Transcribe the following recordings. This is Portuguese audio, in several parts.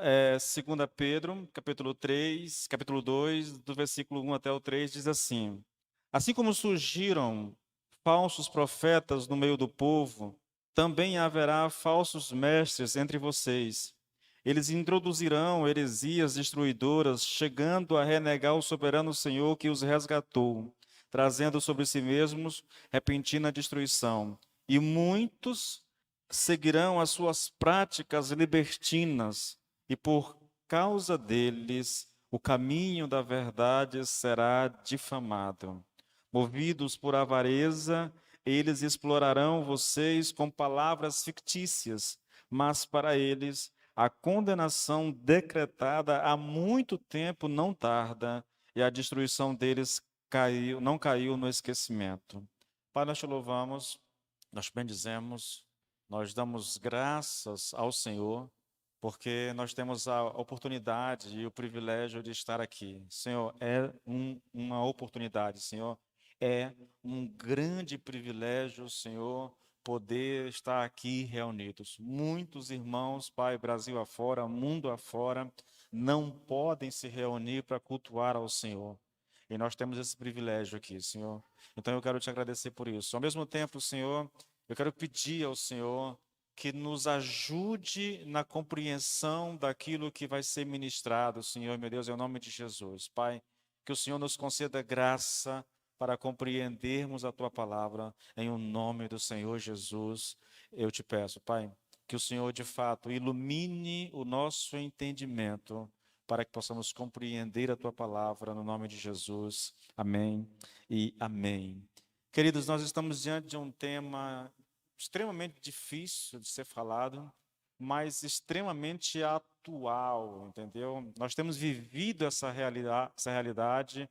2 Pedro, capítulo 3, capítulo 2, do versículo 1 até o 3, diz assim: Assim como surgiram falsos profetas no meio do povo, também haverá falsos mestres entre vocês. Eles introduzirão heresias destruidoras, chegando a renegar o soberano Senhor que os resgatou, trazendo sobre si mesmos repentina destruição. E muitos seguirão as suas práticas libertinas, e por causa deles o caminho da verdade será difamado. Movidos por avareza, eles explorarão vocês com palavras fictícias, mas para eles a condenação decretada há muito tempo não tarda, e a destruição deles não caiu no esquecimento. Pai, nós te louvamos, nós te bendizemos, nós damos graças ao Senhor, porque nós temos a oportunidade e o privilégio de estar aqui. Senhor, é uma oportunidade, Senhor, é um grande privilégio, Senhor, poder estar aqui reunidos. Muitos irmãos, Pai, Brasil afora, mundo afora, não podem se reunir para cultuar ao Senhor. E nós temos esse privilégio aqui, Senhor. Então eu quero te agradecer por isso. Ao mesmo tempo, Senhor, eu quero pedir ao Senhor que nos ajude na compreensão daquilo que vai ser ministrado, Senhor, meu Deus, em nome de Jesus. Pai, que o Senhor nos conceda graça para compreendermos a Tua palavra, em o nome do Senhor Jesus, eu te peço, Pai, que o Senhor, de fato, ilumine o nosso entendimento, para que possamos compreender a Tua palavra, no nome de Jesus. Amém e amém. Queridos, nós estamos diante de um tema extremamente difícil de ser falado, mas extremamente atual, entendeu? Nós temos vivido essa realidade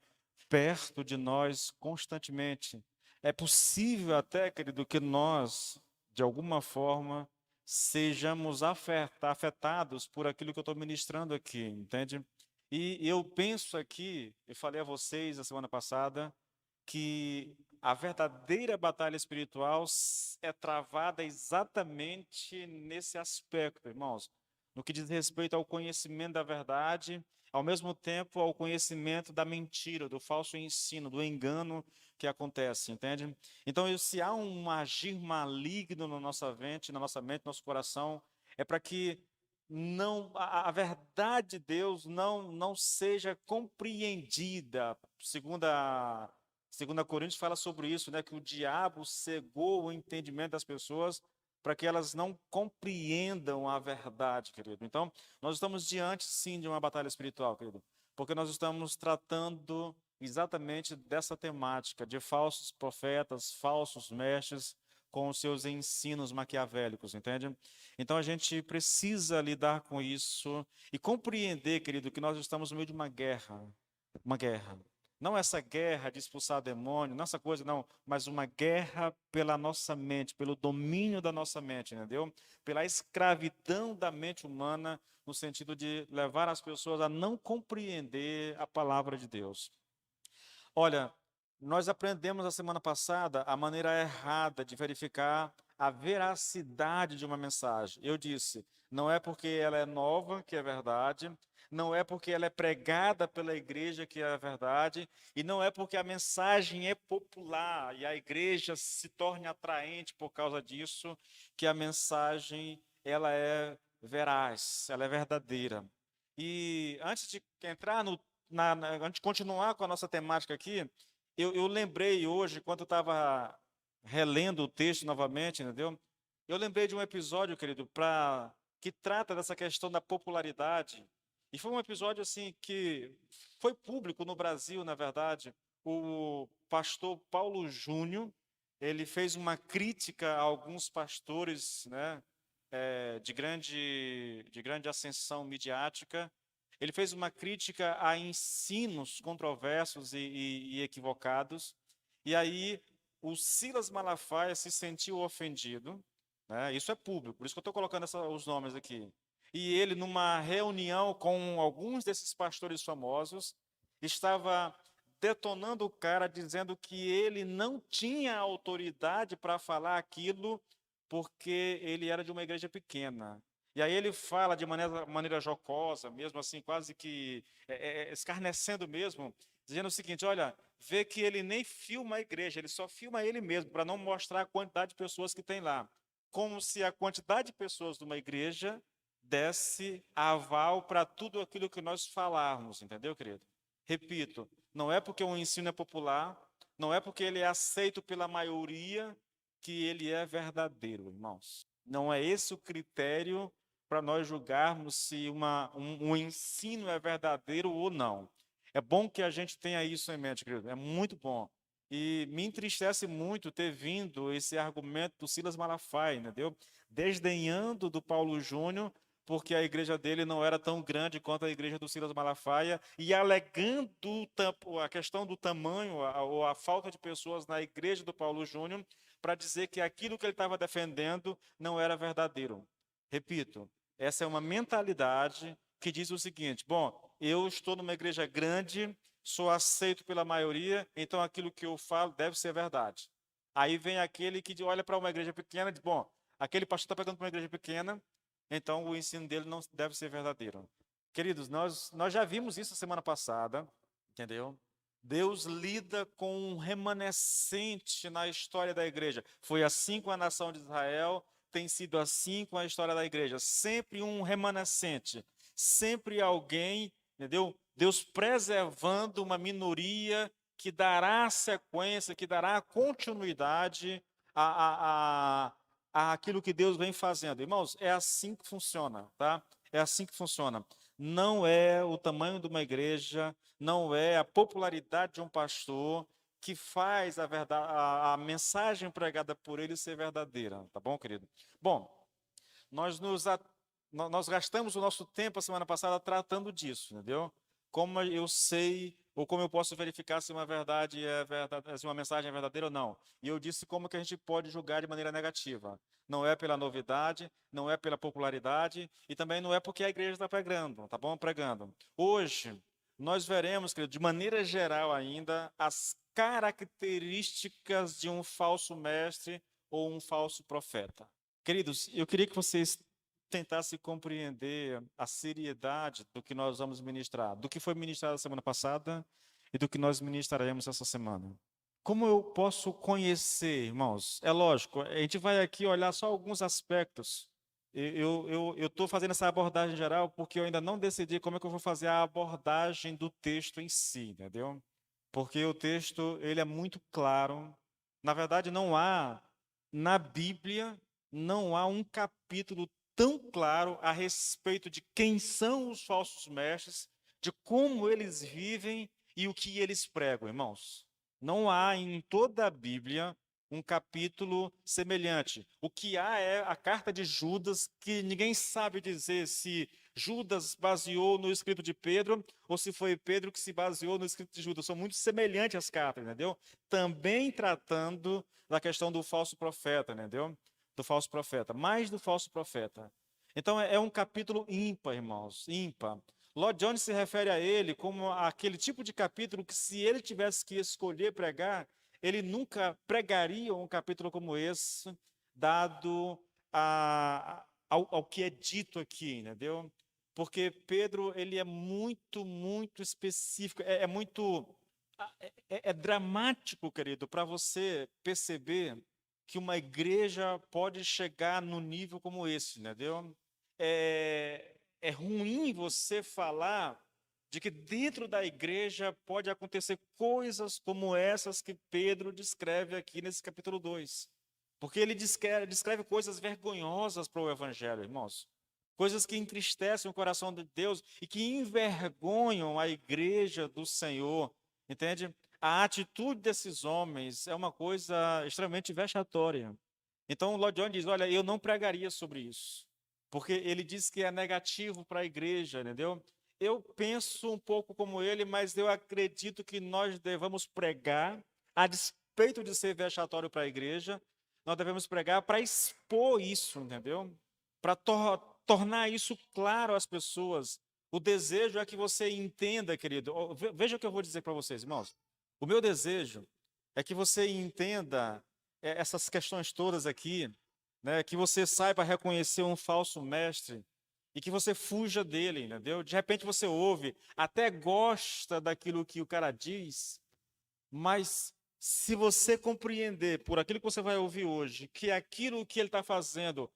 perto de nós constantemente. É possível até, querido, que nós, de alguma forma, sejamos afetados por aquilo que eu estou ministrando aqui, entende? E eu penso aqui, eu falei a vocês a semana passada, que a verdadeira batalha espiritual é travada exatamente nesse aspecto, irmãos, no que diz respeito ao conhecimento da verdade, ao mesmo tempo ao conhecimento da mentira, do falso ensino, do engano que acontece, entende? Então, se há um agir maligno na nossa mente, nosso coração, é para que não a verdade de Deus não seja compreendida, Segunda Coríntios fala sobre isso, né, que o diabo cegou o entendimento das pessoas para que elas não compreendam a verdade, querido. Então, nós estamos diante, sim, de uma batalha espiritual, querido, porque nós estamos tratando exatamente dessa temática de falsos profetas, falsos mestres, com os seus ensinos maquiavélicos, entende? Então, a gente precisa lidar com isso e compreender, querido, que nós estamos no meio de uma guerra. Uma guerra. Não essa guerra de expulsar demônio, não essa coisa, não, mas uma guerra pela nossa mente, pelo domínio da nossa mente, entendeu? Pela escravidão da mente humana, no sentido de levar as pessoas a não compreender a palavra de Deus. Olha, nós aprendemos na semana passada a maneira errada de verificar a veracidade de uma mensagem. Eu disse, não é porque ela é nova que é verdade, não é porque ela é pregada pela igreja que é verdade, e não é porque a mensagem é popular e a igreja se torne atraente por causa disso, que a mensagem ela é veraz, ela é verdadeira. E antes de entrar antes de continuar com a nossa temática aqui, eu lembrei hoje, quando eu estava relendo o texto novamente, entendeu? Eu lembrei de um episódio, querido, que trata dessa questão da popularidade. E foi um episódio assim que foi público no Brasil, na verdade. O pastor Paulo Júnior, ele fez uma crítica a alguns pastores, né, de grande ascensão midiática. Ele fez uma crítica a ensinos controversos e equivocados. E aí o Silas Malafaia se sentiu ofendido, né? Isso é público, por isso que eu estou colocando os nomes aqui. E ele, numa reunião com alguns desses pastores famosos, estava detonando o cara, dizendo que ele não tinha autoridade para falar aquilo, porque ele era de uma igreja pequena. E aí ele fala de maneira jocosa, mesmo assim, quase que escarnecendo mesmo, dizendo o seguinte: olha, vê que ele nem filma a igreja, ele só filma ele mesmo, para não mostrar a quantidade de pessoas que tem lá. Como se a quantidade de pessoas de uma igreja desse aval para tudo aquilo que nós falarmos, entendeu, querido? Repito, não é porque o ensino é popular, não é porque ele é aceito pela maioria que ele é verdadeiro, irmãos. Não é esse o critério para nós julgarmos se um ensino é verdadeiro ou não. É bom que a gente tenha isso em mente, querido. É muito bom. E me entristece muito ter vindo esse argumento do Silas Malafaia, entendeu? Desdenhando do Paulo Júnior, porque a igreja dele não era tão grande quanto a igreja do Silas Malafaia, e alegando a questão do tamanho ou a falta de pessoas na igreja do Paulo Júnior, para dizer que aquilo que ele estava defendendo não era verdadeiro. Repito, essa é uma mentalidade que diz o seguinte: bom, eu estou numa igreja grande, sou aceito pela maioria, então aquilo que eu falo deve ser verdade. Aí vem aquele que olha para uma igreja pequena e diz: bom, aquele pastor está pegando para uma igreja pequena, então o ensino dele não deve ser verdadeiro. Queridos, nós já vimos isso semana passada, entendeu? Deus lida com um remanescente na história da igreja. Foi assim com a nação de Israel, tem sido assim com a história da igreja. Sempre um remanescente, sempre alguém, entendeu? Deus preservando uma minoria que dará sequência, que dará continuidade àquilo que Deus vem fazendo. Irmãos, é assim que funciona, tá? É assim que funciona. Não é o tamanho de uma igreja, não é a popularidade de um pastor que faz a mensagem pregada por ele ser verdadeira, tá bom, querido? Bom, nós gastamos o nosso tempo a semana passada tratando disso, entendeu? Como eu sei, ou como eu posso verificar se uma se uma mensagem é verdadeira ou não. E eu disse como que a gente pode julgar de maneira negativa. Não é pela novidade, não é pela popularidade, e também não é porque a igreja está pregando, tá bom? Pregando. Hoje, nós veremos, querido, de maneira geral ainda, as características de um falso mestre ou um falso profeta. Queridos, eu queria que vocês tentassem compreender a seriedade do que nós vamos ministrar, do que foi ministrado semana passada e do que nós ministraremos essa semana. Como eu posso conhecer, irmãos? É lógico, a gente vai aqui olhar só alguns aspectos. Eu estou fazendo essa abordagem geral porque eu ainda não decidi como é que eu vou fazer a abordagem do texto em si, entendeu? Porque o texto ele é muito claro. Na verdade, não há na Bíblia não há um capítulo tão claro a respeito de quem são os falsos mestres, de como eles vivem e o que eles pregam, irmãos. Não há em toda a Bíblia um capítulo semelhante. O que há é a carta de Judas, que ninguém sabe dizer se Judas baseou no escrito de Pedro ou se foi Pedro que se baseou no escrito de Judas. São muito semelhantes as cartas, entendeu? Também tratando da questão do falso profeta, entendeu? Do falso profeta, mais do falso profeta. Então é um capítulo ímpar, irmãos, ímpar. Lord Jones se refere a ele como aquele tipo de capítulo que, se ele tivesse que escolher pregar, ele nunca pregaria um capítulo como esse, dado ao que é dito aqui, entendeu? Porque Pedro, ele é muito, muito específico, é dramático, querido, para você perceber que uma igreja pode chegar no nível como esse, entendeu? É ruim você falar de que dentro da igreja pode acontecer coisas como essas que Pedro descreve aqui nesse capítulo 2. Porque ele descreve coisas vergonhosas para o evangelho, irmãos. Coisas que entristecem o coração de Deus e que envergonham a igreja do Senhor, entende? A atitude desses homens é uma coisa extremamente vexatória. Então, o Lord John diz: olha, eu não pregaria sobre isso, porque ele diz que é negativo para a igreja, entendeu? Eu penso um pouco como ele, mas eu acredito que nós devemos pregar, a despeito de ser vexatório para a igreja, nós devemos pregar para expor isso, entendeu? Para tornar isso claro às pessoas. O desejo é que você entenda, querido. Veja o que eu vou dizer para vocês, irmãos. O meu desejo é que você entenda essas questões todas aqui né? Que você saiba reconhecer um falso mestre e que você fuja dele, entendeu? De repente você ouve, até gosta daquilo que o cara diz, mas se você compreender por aquilo que você vai ouvir hoje, que aquilo que ele está fazendo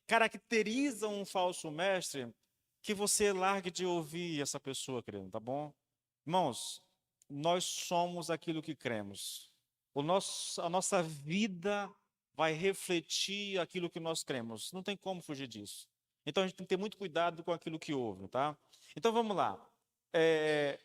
caracteriza um falso mestre, que você largue de ouvir essa pessoa, querido, tá bom? Irmãos, nós somos aquilo que cremos. A nossa vida vai refletir aquilo que nós cremos. Não tem como fugir disso. Então a gente tem que ter muito cuidado com aquilo que ouve, tá? Então vamos lá.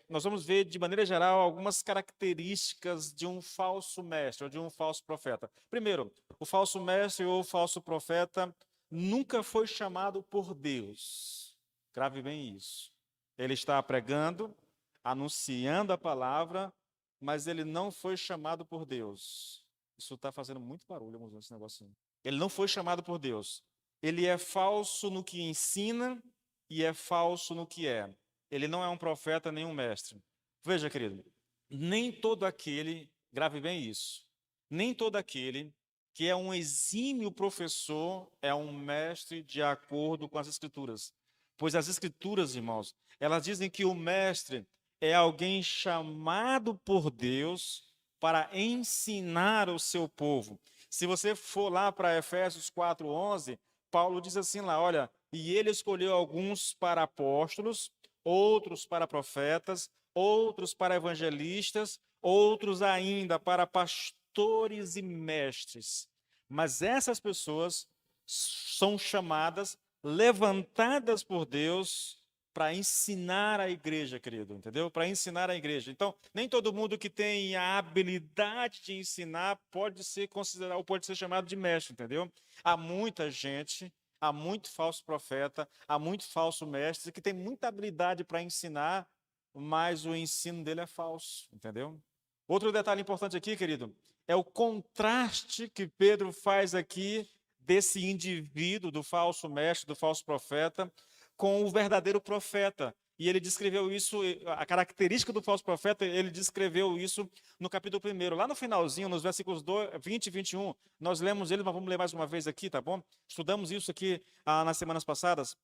Nós vamos ver, de maneira geral, algumas características de um falso mestre ou de um falso profeta. Primeiro, o falso mestre ou o falso profeta nunca foi chamado por Deus. Grave bem isso. Ele está pregando, anunciando a palavra, mas ele não foi chamado por Deus. Isso está fazendo muito barulho, vamos ver esse negocinho. Ele não foi chamado por Deus. Ele é falso no que ensina e é falso no que é. Ele não é um profeta nem um mestre. Veja, querido, nem todo aquele, grave bem isso, nem todo aquele que é um exímio professor é um mestre de acordo com as Escrituras. Pois as Escrituras, irmãos, elas dizem que o mestre é alguém chamado por Deus para ensinar o seu povo. Se você for lá para Efésios 4:11, Paulo diz assim lá, olha, e ele escolheu alguns para apóstolos, outros para profetas, outros para evangelistas, outros ainda para pastores e mestres. Mas essas pessoas são chamadas, levantadas por Deus para ensinar a igreja, querido, entendeu? Para ensinar a igreja. Então, nem todo mundo que tem a habilidade de ensinar pode ser considerado ou pode ser chamado de mestre, entendeu? Há muita gente, há muito falso profeta, há muito falso mestre que tem muita habilidade para ensinar, mas o ensino dele é falso, entendeu? Outro detalhe importante aqui, querido, é o contraste que Pedro faz aqui desse indivíduo, do falso mestre, do falso profeta, com o verdadeiro profeta. E ele descreveu isso, a característica do falso profeta, ele descreveu isso no capítulo 1. Lá no finalzinho, nos versículos 20 e 21, nós lemos ele, mas vamos ler mais uma vez aqui, tá bom? Estudamos isso aqui nas semanas passadas.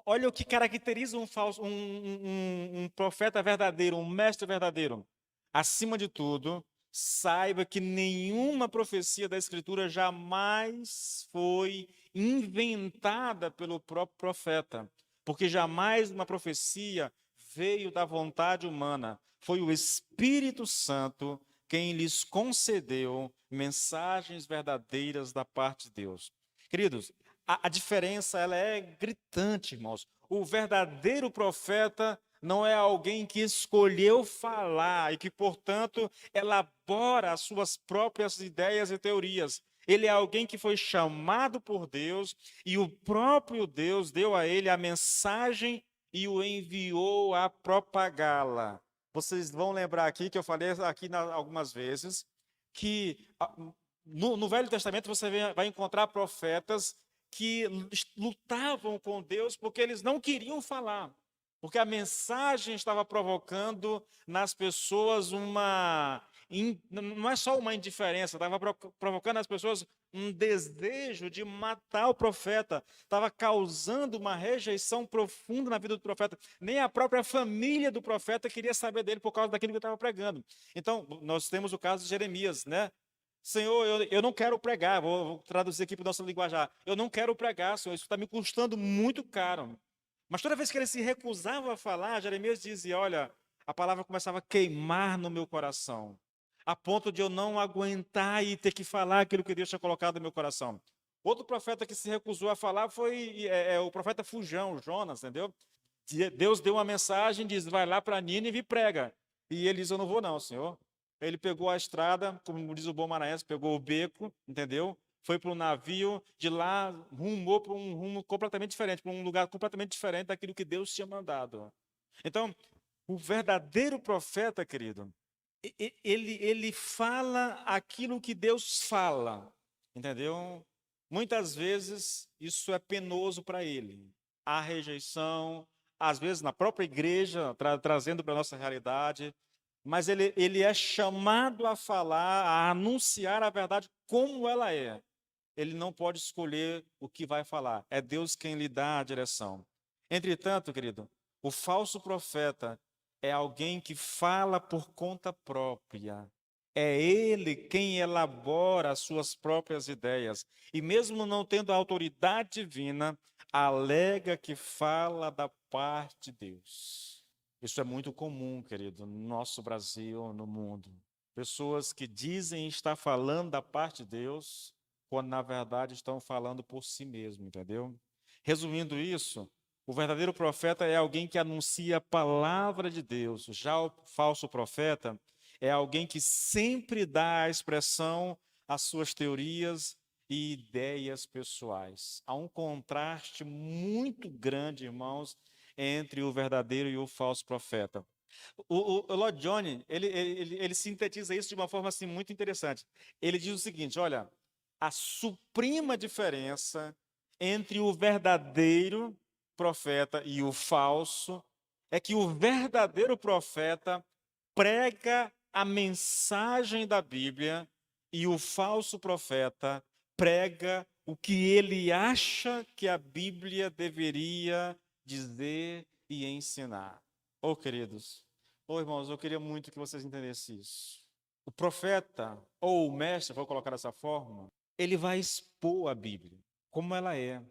Olha o que caracteriza um profeta verdadeiro, um mestre verdadeiro. Acima de tudo, saiba que nenhuma profecia da Escritura jamais foi inventada pelo próprio profeta, porque jamais uma profecia veio da vontade humana. Foi o Espírito Santo quem lhes concedeu mensagens verdadeiras da parte de Deus. Queridos, a diferença ela é gritante, irmãos. O verdadeiro profeta não é alguém que escolheu falar e que, portanto, elabora as suas próprias ideias e teorias. Ele é alguém que foi chamado por Deus e o próprio Deus deu a ele a mensagem e o enviou a propagá-la. Vocês vão lembrar aqui que eu falei aqui algumas vezes que no Velho Testamento você vai encontrar profetas que lutavam com Deus porque eles não queriam falar. Porque a mensagem estava provocando nas pessoas não é só uma indiferença, estava provocando nas pessoas um desejo de matar o profeta, estava causando uma rejeição profunda na vida do profeta. Nem a própria família do profeta queria saber dele por causa daquilo que ele estava pregando. Então, nós temos o caso de Jeremias, né? Senhor, eu não quero pregar, vou traduzir aqui para o nosso linguajar. Eu não quero pregar, Senhor, isso está me custando muito caro. Mas toda vez que ele se recusava a falar, Jeremias dizia, olha, a palavra começava a queimar no meu coração, a ponto de eu não aguentar e ter que falar aquilo que Deus tinha colocado no meu coração. Outro profeta que se recusou a falar foi o profeta Fujão, Jonas, entendeu? Deus deu uma mensagem, diz, vai lá para Nínive e prega. E ele diz, eu não vou não, Senhor. Ele pegou a estrada, como diz o bom maranhense, pegou o beco, entendeu? Foi para um navio, de lá rumou para um rumo completamente diferente, para um lugar completamente diferente daquilo que Deus tinha mandado. Então, o verdadeiro profeta, querido, ele fala aquilo que Deus fala, entendeu? Muitas vezes isso é penoso para ele. Há rejeição, às vezes na própria igreja, trazendo para a nossa realidade, mas ele é chamado a falar, a anunciar a verdade como ela é. ele não pode escolher o que vai falar. É Deus quem lhe dá a direção. Entretanto, querido, o falso profeta é alguém que fala por conta própria. É ele quem elabora as suas próprias ideias. E mesmo não tendo a autoridade divina, alega que fala da parte de Deus. Isso é muito comum, querido, no nosso Brasil, no mundo. Pessoas que dizem estar falando da parte de Deus, quando na verdade estão falando por si mesmo, entendeu? Resumindo isso, o verdadeiro profeta é alguém que anuncia a palavra de Deus. Já o falso profeta é alguém que sempre dá a expressão às suas teorias e ideias pessoais. Há um contraste muito grande, irmãos, entre o verdadeiro e o falso profeta. O Lloyd Jones, ele sintetiza isso de uma forma assim, muito interessante. Ele diz o seguinte, olha, a suprema diferença entre o verdadeiro profeta e o falso é que o verdadeiro profeta prega a mensagem da Bíblia e o falso profeta prega o que ele acha que a Bíblia deveria dizer e ensinar. Oh, queridos, oh, irmãos, eu queria muito que vocês entendessem isso. O profeta, ou o mestre, vou colocar dessa forma, ele vai expor a Bíblia, como ela é.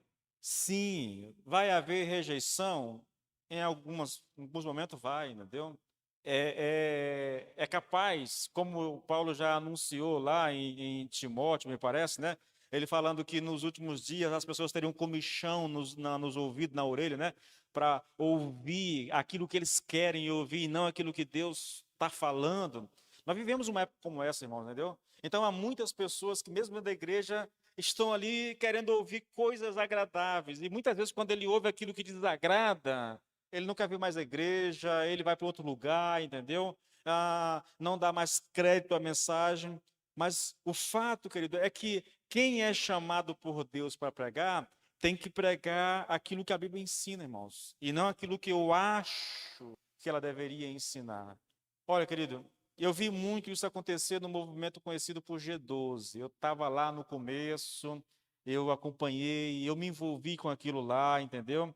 Sim, vai haver rejeição, em alguns momentos vai, entendeu? É capaz, como o Paulo já anunciou lá em Timóteo, me parece, né? Ele falando que nos últimos dias as pessoas teriam comichão nos ouvidos, na orelha, né? Para ouvir aquilo que eles querem ouvir e não aquilo que Deus está falando. Nós vivemos uma época como essa, irmão, entendeu? Então há muitas pessoas que, mesmo da igreja, estão ali querendo ouvir coisas agradáveis. E muitas vezes, quando ele ouve aquilo que desagrada, ele nunca viu mais a igreja, ele vai para outro lugar, entendeu? Não dá mais crédito à mensagem. Mas o fato, querido, é que quem é chamado por Deus para pregar, tem que pregar aquilo que a Bíblia ensina, irmãos, e não aquilo que eu acho que ela deveria ensinar. Olha, querido, eu vi muito isso acontecer no movimento conhecido por G12. Eu estava lá no começo, eu acompanhei, eu me envolvi com aquilo lá, entendeu?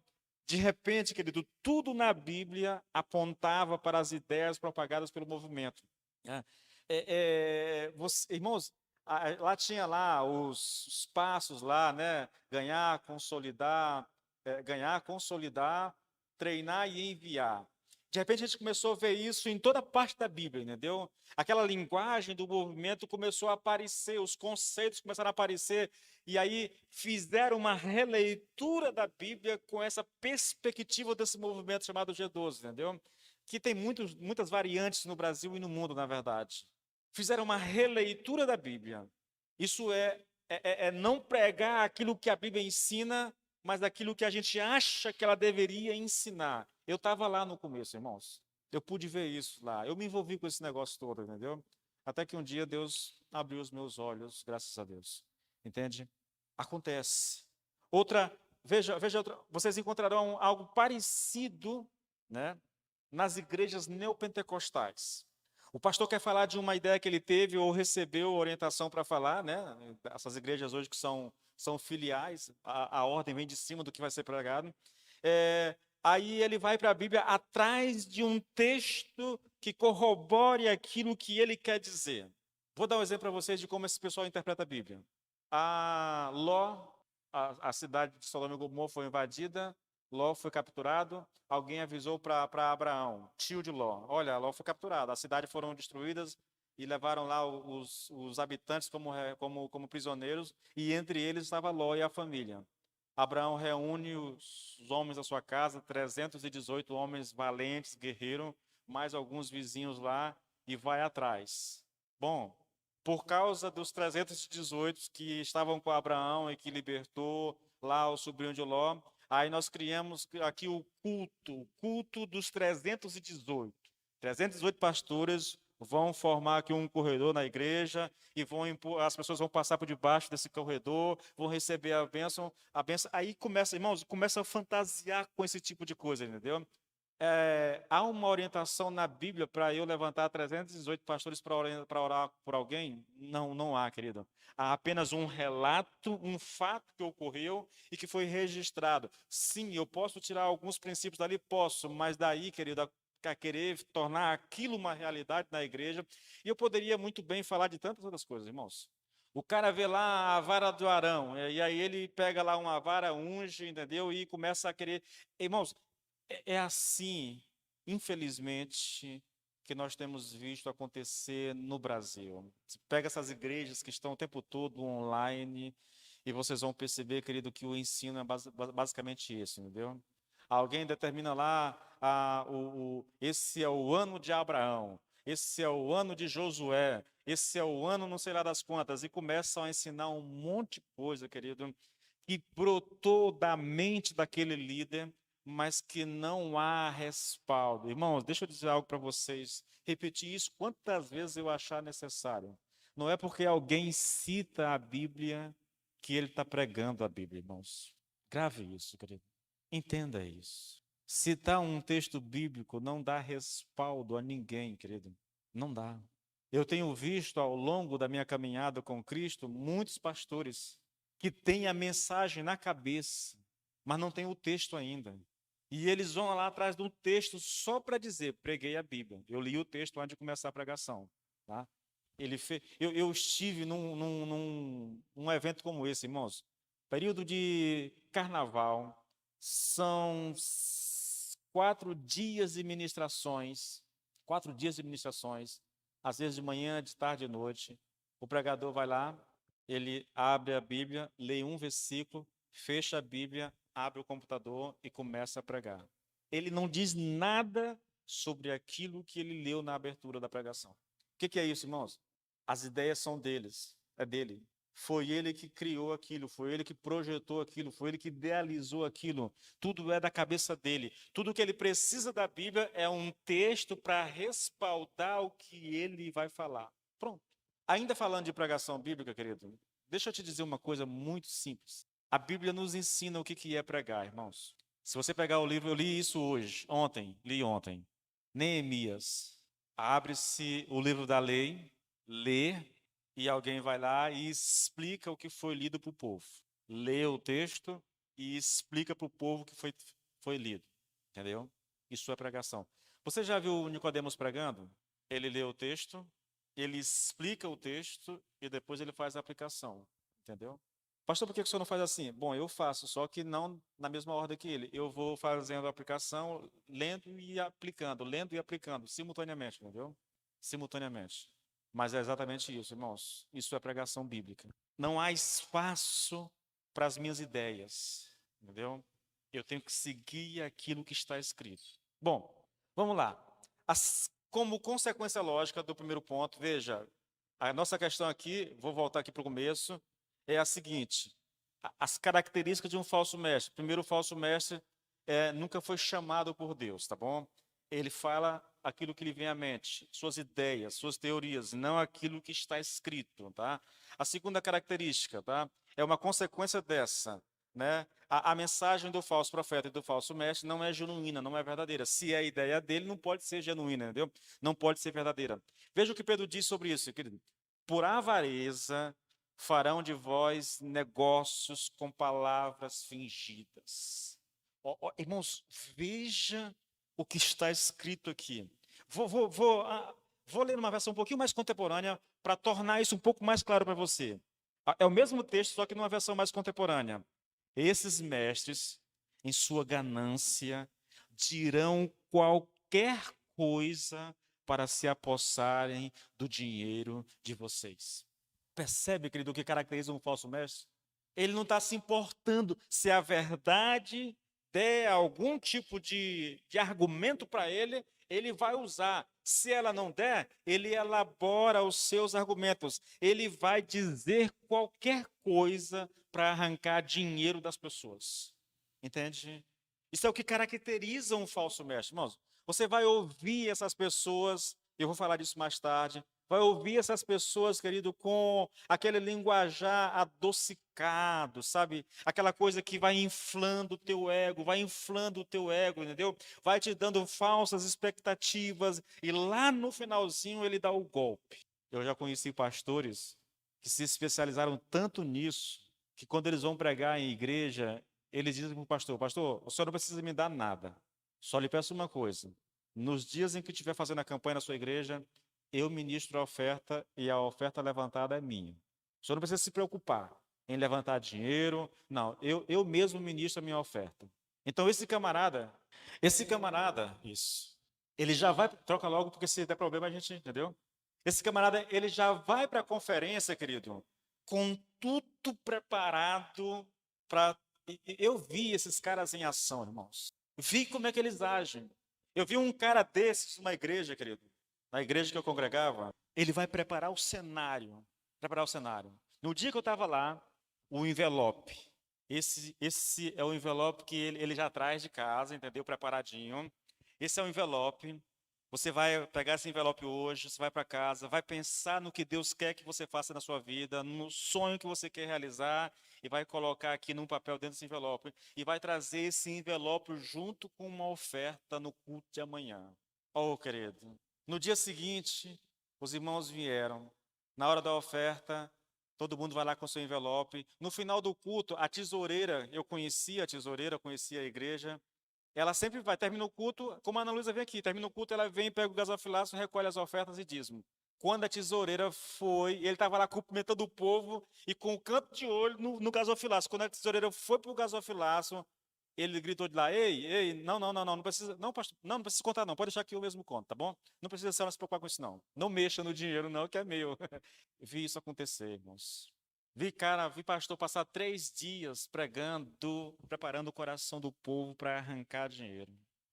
De repente, querido, tudo na Bíblia apontava para as ideias propagadas pelo movimento, né? Irmãos, lá tinha lá os passos lá, né? Ganhar, consolidar, treinar e enviar. De repente a gente começou a ver isso em toda parte da Bíblia, entendeu? Aquela linguagem do movimento começou a aparecer, os conceitos começaram a aparecer, e aí fizeram uma releitura da Bíblia com essa perspectiva desse movimento chamado G12, entendeu? Que tem muitas variantes no Brasil e no mundo, na verdade. Fizeram uma releitura da Bíblia. Isso é não pregar aquilo que a Bíblia ensina, mas aquilo que a gente acha que ela deveria ensinar. Eu estava lá no começo, irmãos. Eu pude ver isso lá. Eu me envolvi com esse negócio todo, entendeu? Até que um dia Deus abriu os meus olhos, graças a Deus. Entende? Acontece. Veja outra, vocês encontrarão algo parecido, né, nas igrejas neopentecostais. O pastor quer falar de uma ideia que ele teve ou recebeu orientação para falar, né? Essas igrejas hoje que são filiais, a ordem vem de cima do que vai ser pregado. Aí ele vai para a Bíblia atrás de um texto que corrobore aquilo que ele quer dizer. Vou dar um exemplo para vocês de como esse pessoal interpreta a Bíblia. A cidade de Sodoma e Gomorra foi invadida, Ló foi capturado, alguém avisou para Abraão, tio de Ló, olha, Ló foi capturado, as cidades foram destruídas e levaram lá os habitantes como prisioneiros, e entre eles estava Ló e a família. Abraão reúne os homens da sua casa, 318 homens valentes, guerreiros, mais alguns vizinhos lá, e vai atrás. Bom, por causa dos 318 que estavam com Abraão e que libertou lá o sobrinho de Ló, aí nós criamos aqui o culto dos 318. 318 pastores vão formar aqui um corredor na igreja e as pessoas vão passar por debaixo desse corredor, vão receber a bênção. Aí começa, irmãos, começa a fantasiar com esse tipo de coisa, entendeu? há uma orientação na Bíblia para eu levantar 318 pastores para orar por alguém? Não, não há, querido. Há apenas um relato, um fato que ocorreu e que foi registrado. Sim, eu posso tirar alguns princípios dali? Posso, mas daí, querido, a querer tornar aquilo uma realidade na igreja. E eu poderia muito bem falar de tantas outras coisas, irmãos. O cara vê lá a vara do Arão, e aí ele pega lá uma vara, unge, entendeu? E começa a querer. Irmãos, é assim, infelizmente, que nós temos visto acontecer no Brasil. Você pega essas igrejas que estão o tempo todo online e vocês vão perceber, querido, que o ensino é basicamente isso, entendeu? Alguém determina lá, esse é o ano de Abraão, esse é o ano de Josué, esse é o ano não sei lá das quantas, e começam a ensinar um monte de coisa, querido, que brotou da mente daquele líder, mas que não há respaldo. Irmãos, deixa eu dizer algo para vocês. Repetir isso quantas vezes eu achar necessário. Não é porque alguém cita a Bíblia que ele está pregando a Bíblia, irmãos. Grave isso, querido. Entenda isso. Citar um texto bíblico não dá respaldo a ninguém, querido. Não dá. Eu tenho visto ao longo da minha caminhada com Cristo muitos pastores que têm a mensagem na cabeça, mas não tem o texto ainda. E eles vão lá atrás de um texto só para dizer, preguei a Bíblia. Eu li o texto antes de começar a pregação. Tá? Eu estive num evento como esse, irmãos. Período de carnaval, são 4 dias de ministrações, 4 dias de ministrações, às vezes de manhã, de tarde e de noite. O pregador vai lá, ele abre a Bíblia, lê um versículo, fecha a Bíblia, abre o computador e começa a pregar. Ele não diz nada sobre aquilo que ele leu na abertura da pregação. O que é isso, irmãos? As ideias são deles, é dele. Foi ele que criou aquilo, foi ele que projetou aquilo, foi ele que idealizou aquilo. Tudo é da cabeça dele. Tudo que ele precisa da Bíblia é um texto para respaldar o que ele vai falar. Pronto. Ainda falando de pregação bíblica, querido, deixa eu te dizer uma coisa muito simples. A Bíblia nos ensina o que é pregar, irmãos. Se você pegar o livro, eu li isso hoje, li ontem. Neemias. Abre-se o livro da lei, lê, e alguém vai lá e explica o que foi lido para o povo. Lê o texto e explica para o povo o que foi lido. Entendeu? Isso é pregação. Você já viu o Nicodemos pregando? Ele lê o texto, ele explica o texto e depois ele faz a aplicação. Entendeu? Pastor, por que o senhor não faz assim? Bom, eu faço, só que não na mesma ordem que ele. Eu vou fazendo a aplicação, lendo e aplicando, simultaneamente, entendeu? Simultaneamente. Mas é exatamente isso, irmãos. Isso é pregação bíblica. Não há espaço para as minhas ideias, entendeu? Eu tenho que seguir aquilo que está escrito. Bom, vamos lá. Como consequência lógica do primeiro ponto, veja, a nossa questão aqui, vou voltar aqui para o começo, é a seguinte: as características de um falso mestre. Primeiro, o falso mestre nunca foi chamado por Deus, tá bom? Ele fala aquilo que lhe vem à mente, suas ideias, suas teorias, não aquilo que está escrito, tá? A segunda característica, tá? É uma consequência dessa, né? A mensagem do falso profeta e do falso mestre não é genuína, não é verdadeira. Se é a ideia dele, não pode ser genuína, entendeu? Não pode ser verdadeira. Veja o que Pedro diz sobre isso, querido. Por avareza farão de vós negócios com palavras fingidas. Irmãos, veja o que está escrito aqui. Vou ler uma versão um pouquinho mais contemporânea para tornar isso um pouco mais claro para você. É o mesmo texto, só que numa versão mais contemporânea. Esses mestres, em sua ganância, dirão qualquer coisa para se apossarem do dinheiro de vocês. Percebe, querido, o que caracteriza um falso mestre? Ele não está se importando se a verdade der algum tipo de argumento para ele, ele vai usar. Se ela não der, ele elabora os seus argumentos. Ele vai dizer qualquer coisa para arrancar dinheiro das pessoas. Entende? Isso é o que caracteriza um falso mestre. Irmãos, você vai ouvir essas pessoas, eu vou falar disso mais tarde, vai ouvir essas pessoas, querido, com aquele linguajar adocicado, sabe? Aquela coisa que vai inflando o teu ego, vai inflando o teu ego, entendeu? Vai te dando falsas expectativas e lá no finalzinho ele dá o golpe. Eu já conheci pastores que se especializaram tanto nisso, que quando eles vão pregar em igreja, eles dizem para o pastor: Pastor, o senhor não precisa me dar nada, só lhe peço uma coisa. Nos dias em que estiver fazendo a campanha na sua igreja, eu ministro a oferta e a oferta levantada é minha. O senhor não precisa se preocupar em levantar dinheiro, não, eu mesmo ministro a minha oferta. Então esse camarada, isso, ele já vai, troca logo, porque se der problema a gente, entendeu? Esse camarada, ele já vai para a conferência, querido, com tudo preparado para. Eu vi esses caras em ação, irmãos. Vi como é que eles agem. Eu vi um cara desses numa igreja, querido, na igreja que eu congregava. Ele vai preparar o cenário. Preparar o cenário. No dia que eu estava lá, o envelope. Esse é o envelope que ele já traz de casa, entendeu? Preparadinho. Esse é o envelope. Você vai pegar esse envelope hoje, você vai para casa, vai pensar no que Deus quer que você faça na sua vida, no sonho que você quer realizar, e vai colocar aqui num papel dentro desse envelope, e vai trazer esse envelope junto com uma oferta no culto de amanhã. Oh, querido, no dia seguinte, os irmãos vieram, na hora da oferta, todo mundo vai lá com seu envelope. No final do culto, a tesoureira, eu conhecia a tesoureira, conhecia a igreja. Ela sempre vai, termina o culto, como a Ana Luísa vem aqui, termina o culto, ela vem, pega o gasofilaço, recolhe as ofertas e dízimo. Quando a tesoureira foi, ele estava lá cumprimentando o povo e com o canto de olho no gasofilaço. Quando a tesoureira foi para o gasofilaço, ele gritou de lá: Ei, ei, não precisa, não, pastor, não precisa contar, não, pode deixar que eu mesmo conto, tá bom? Não precisa a senhora se preocupar com isso, não. Não mexa no dinheiro, não, que é meu. Vi isso acontecer, irmãos. Vi pastor passar 3 dias pregando, preparando o coração do povo para arrancar dinheiro.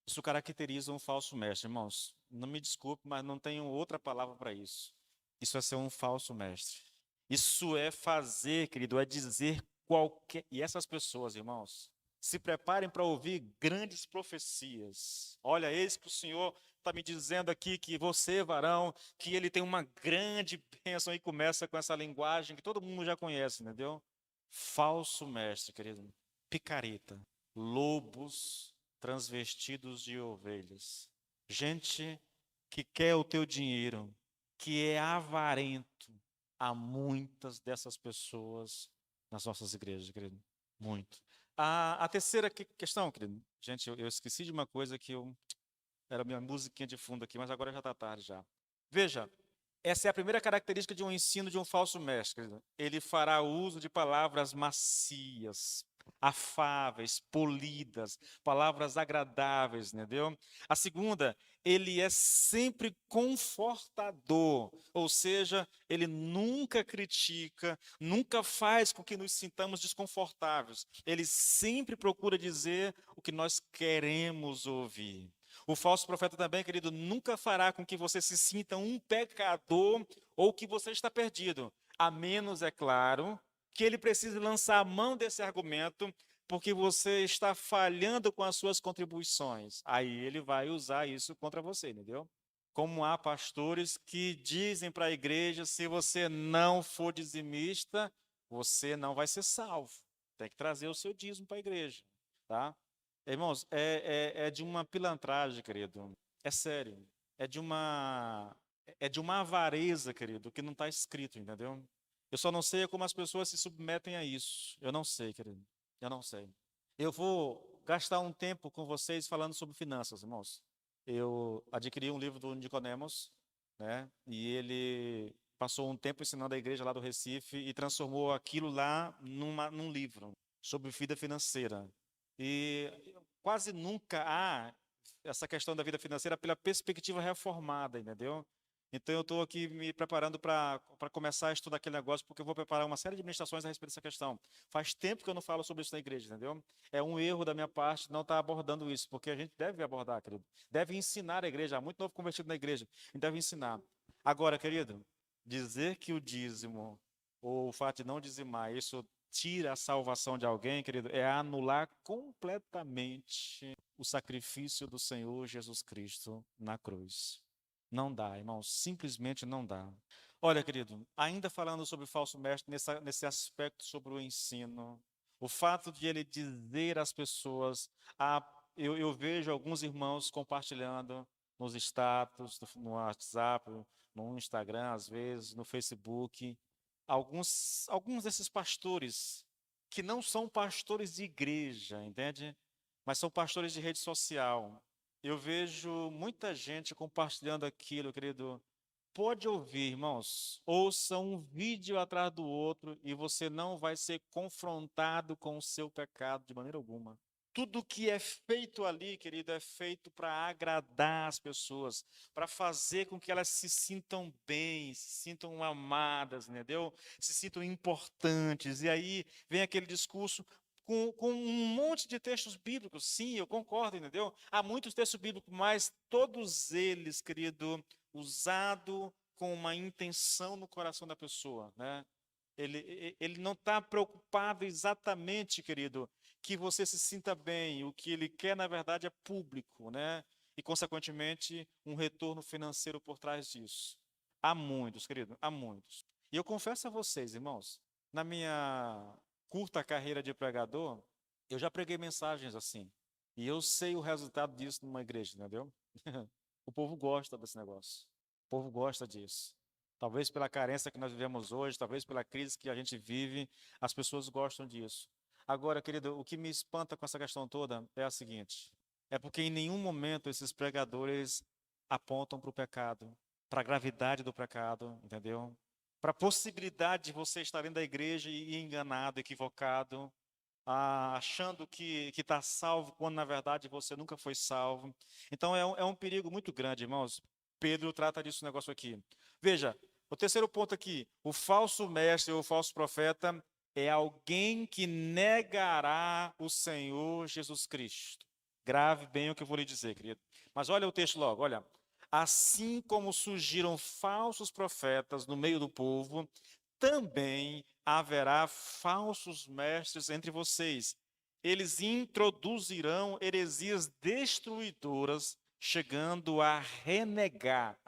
Isso caracteriza um falso mestre, irmãos. Não me desculpe, mas não tenho outra palavra para isso. Isso é ser um falso mestre. Isso é fazer, querido, é dizer qualquer. E essas pessoas, irmãos, se preparem para ouvir grandes profecias. Olha, eis que o Senhor está me dizendo aqui que você, varão, que ele tem uma grande bênção e começa com essa linguagem que todo mundo já conhece, entendeu? Falso mestre, querido. Picareta. Lobos transvestidos de ovelhas. Gente que quer o teu dinheiro, que é avarento. Há muitas dessas pessoas nas nossas igrejas, querido. Muito. A terceira questão, querido. Gente, eu esqueci de uma coisa que era a minha musiquinha de fundo aqui, mas agora já está tarde já. Veja, essa é a primeira característica de um ensino de um falso mestre, querido. Ele fará uso de palavras macias, afáveis, polidas, palavras agradáveis, entendeu? A segunda, ele é sempre confortador, ou seja, ele nunca critica, nunca faz com que nos sintamos desconfortáveis. Ele sempre procura dizer o que nós queremos ouvir. O falso profeta também, querido, nunca fará com que você se sinta um pecador ou que você está perdido, a menos, é claro, que ele precise lançar a mão desse argumento porque você está falhando com as suas contribuições. Aí ele vai usar isso contra você, entendeu? Como há pastores que dizem para a igreja: se você não for dizimista, você não vai ser salvo. Tem que trazer o seu dízimo para a igreja, tá? Irmãos, é de uma pilantragem, querido. É sério. É de uma avareza, querido, que não está escrito, entendeu? Eu só não sei como as pessoas se submetem a isso. Eu não sei, querido. Eu não sei. Eu vou gastar um tempo com vocês falando sobre finanças, irmãos. Eu adquiri um livro do Nicodemos, né? E ele passou um tempo ensinando a igreja lá do Recife e transformou aquilo lá num livro sobre vida financeira. E quase nunca há essa questão da vida financeira pela perspectiva reformada, entendeu? Então eu estou aqui me preparando para começar a estudar aquele negócio, porque eu vou preparar uma série de ministrações a respeito dessa questão. Faz tempo que eu não falo sobre isso na igreja, entendeu? É um erro da minha parte não estar abordando isso, porque a gente deve abordar, querido. Deve ensinar a igreja. Há muito novo convertido na igreja. A gente deve ensinar. Agora, querido, dizer que o dízimo, ou o fato de não dizimar, isso tira a salvação de alguém, querido, é anular completamente o sacrifício do Senhor Jesus Cristo na cruz. Não dá, irmãos, simplesmente não dá. Olha, querido, ainda falando sobre o falso mestre, nesse aspecto sobre o ensino, o fato de ele dizer às pessoas, eu vejo alguns irmãos compartilhando nos status, no WhatsApp, no Instagram, às vezes, no Facebook, alguns desses pastores, que não são pastores de igreja, entende? Mas são pastores de rede social. Eu vejo muita gente compartilhando aquilo, querido. Pode ouvir, irmãos. Ouça um vídeo atrás do outro e você não vai ser confrontado com o seu pecado de maneira alguma. Tudo que é feito ali, querido, é feito para agradar as pessoas, para fazer com que elas se sintam bem, se sintam amadas, entendeu? Se sintam importantes. E aí vem aquele discurso com um monte de textos bíblicos. Sim, eu concordo, entendeu? Há muitos textos bíblicos, mas todos eles, querido, usado com uma intenção no coração da pessoa, né? Ele não está preocupado exatamente, querido, que você se sinta bem. O que ele quer, na verdade, é público, né? E, consequentemente, um retorno financeiro por trás disso. Há muitos, querido, há muitos. E eu confesso a vocês, irmãos, na minha curta carreira de pregador, eu já preguei mensagens assim. E eu sei o resultado disso numa igreja, entendeu? O povo gosta desse negócio. O povo gosta disso. Talvez pela carência que nós vivemos hoje, talvez pela crise que a gente vive, as pessoas gostam disso. Agora, querido, o que me espanta com essa questão toda é a seguinte: é porque em nenhum momento esses pregadores apontam para o pecado, para a gravidade do pecado, entendeu? Para a possibilidade de você estar dentro da igreja e ir enganado, equivocado, achando que está salvo, quando na verdade você nunca foi salvo. Então é um perigo muito grande, irmãos. Pedro trata disso negócio aqui. Veja, o terceiro ponto aqui: o falso mestre ou o falso profeta é alguém que negará o Senhor Jesus Cristo. Grave bem o que eu vou lhe dizer, querido. Mas olha o texto logo, olha. Assim como surgiram falsos profetas no meio do povo, também haverá falsos mestres entre vocês. Eles introduzirão heresias destruidoras, chegando a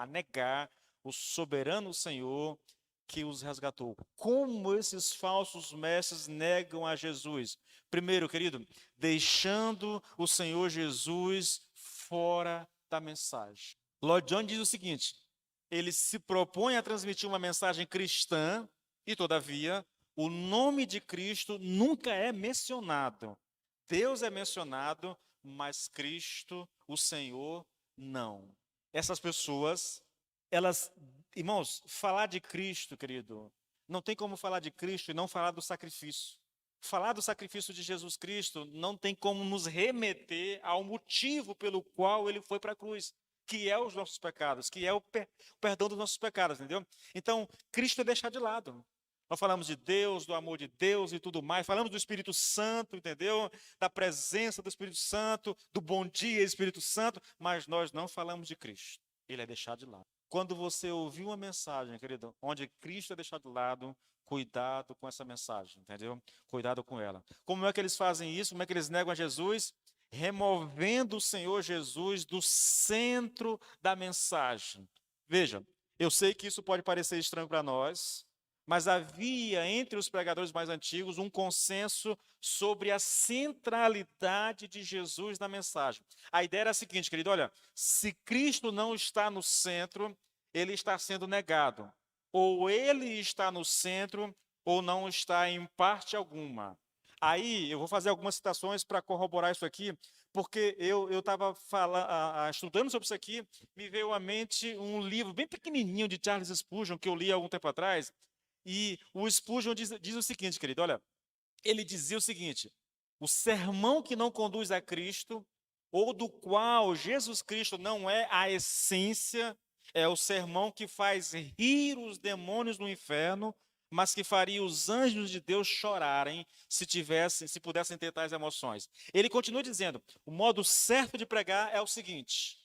negar o soberano Senhor que os resgatou. Como esses falsos mestres negam a Jesus? Primeiro, querido, deixando o Senhor Jesus fora da mensagem. Lloyd Jones diz o seguinte: ele se propõe a transmitir uma mensagem cristã e, todavia, o nome de Cristo nunca é mencionado. Deus é mencionado, mas Cristo, o Senhor, não. Essas pessoas, elas, irmãos, falar de Cristo, querido, não tem como falar de Cristo e não falar do sacrifício. Falar do sacrifício de Jesus Cristo não tem como nos remeter ao motivo pelo qual ele foi para a cruz, que é os nossos pecados, que é o perdão dos nossos pecados, entendeu? Então, Cristo é deixado de lado. Nós falamos de Deus, do amor de Deus e tudo mais, falamos do Espírito Santo, entendeu? Da presença do Espírito Santo, do bom dia, Espírito Santo, mas nós não falamos de Cristo. Ele é deixado de lado. Quando você ouvir uma mensagem, querido, onde Cristo é deixado de lado, cuidado com essa mensagem, entendeu? Cuidado com ela. Como é que eles fazem isso? Como é que eles negam a Jesus? Removendo o Senhor Jesus do centro da mensagem. Veja, eu sei que isso pode parecer estranho para nós, mas havia entre os pregadores mais antigos um consenso sobre a centralidade de Jesus na mensagem. A ideia era a seguinte, querido: olha, se Cristo não está no centro, ele está sendo negado. Ou ele está no centro, ou não está em parte alguma. Aí eu vou fazer algumas citações para corroborar isso aqui, porque eu estava estudando sobre isso aqui, me veio à mente um livro bem pequenininho de Charles Spurgeon, que eu li há algum tempo atrás, e o Spurgeon diz o seguinte, querido: olha, ele dizia o seguinte: o sermão que não conduz a Cristo, ou do qual Jesus Cristo não é a essência, é o sermão que faz rir os demônios no inferno, mas que faria os anjos de Deus chorarem se pudessem ter tais emoções. Ele continua dizendo: o modo certo de pregar é o seguinte.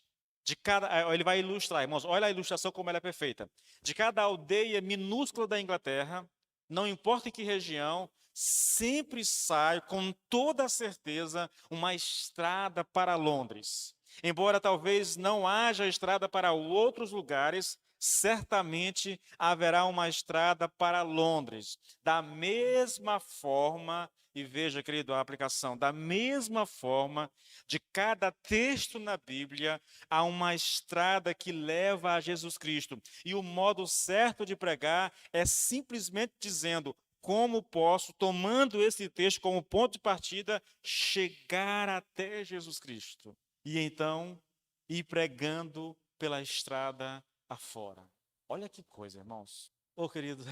Ele vai ilustrar, irmãos, olha a ilustração como ela é perfeita. De cada aldeia minúscula da Inglaterra, não importa em que região, sempre sai com toda a certeza uma estrada para Londres. Embora talvez não haja estrada para outros lugares, certamente haverá uma estrada para Londres. Da mesma forma, e veja, querido, a aplicação, da mesma forma, de cada texto na Bíblia, há uma estrada que leva a Jesus Cristo. E o modo certo de pregar é simplesmente dizendo: como posso, tomando esse texto como ponto de partida, chegar até Jesus Cristo? E então ir pregando pela estrada afora. Olha que coisa, irmãos. Ô, querido,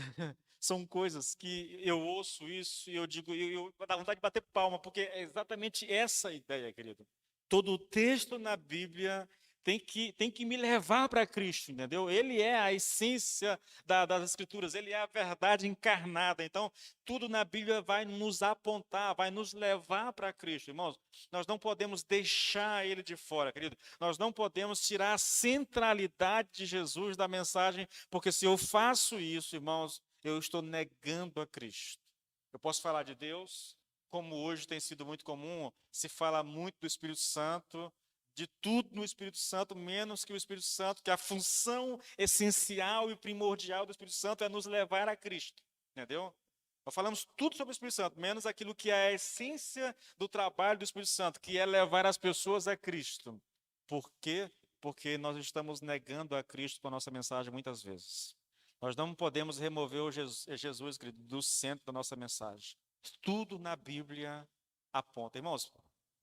são coisas que eu ouço isso e eu digo, eu dá vontade de bater palma, porque é exatamente essa a ideia, querido. Todo o texto na Bíblia tem que me levar para Cristo, entendeu? Ele é a essência das Escrituras, ele é a verdade encarnada. Então, tudo na Bíblia vai nos apontar, vai nos levar para Cristo, irmãos. Nós não podemos deixar ele de fora, querido. Nós não podemos tirar a centralidade de Jesus da mensagem, porque se eu faço isso, irmãos, eu estou negando a Cristo. Eu posso falar de Deus, como hoje tem sido muito comum, se fala muito do Espírito Santo, de tudo no Espírito Santo, menos que o Espírito Santo, que a função essencial e primordial do Espírito Santo é nos levar a Cristo, entendeu? Nós falamos tudo sobre o Espírito Santo, menos aquilo que é a essência do trabalho do Espírito Santo, que é levar as pessoas a Cristo. Por quê? Porque nós estamos negando a Cristo com a nossa mensagem muitas vezes. Nós não podemos remover o Jesus, querido, do centro da nossa mensagem. Tudo na Bíblia aponta. Irmãos,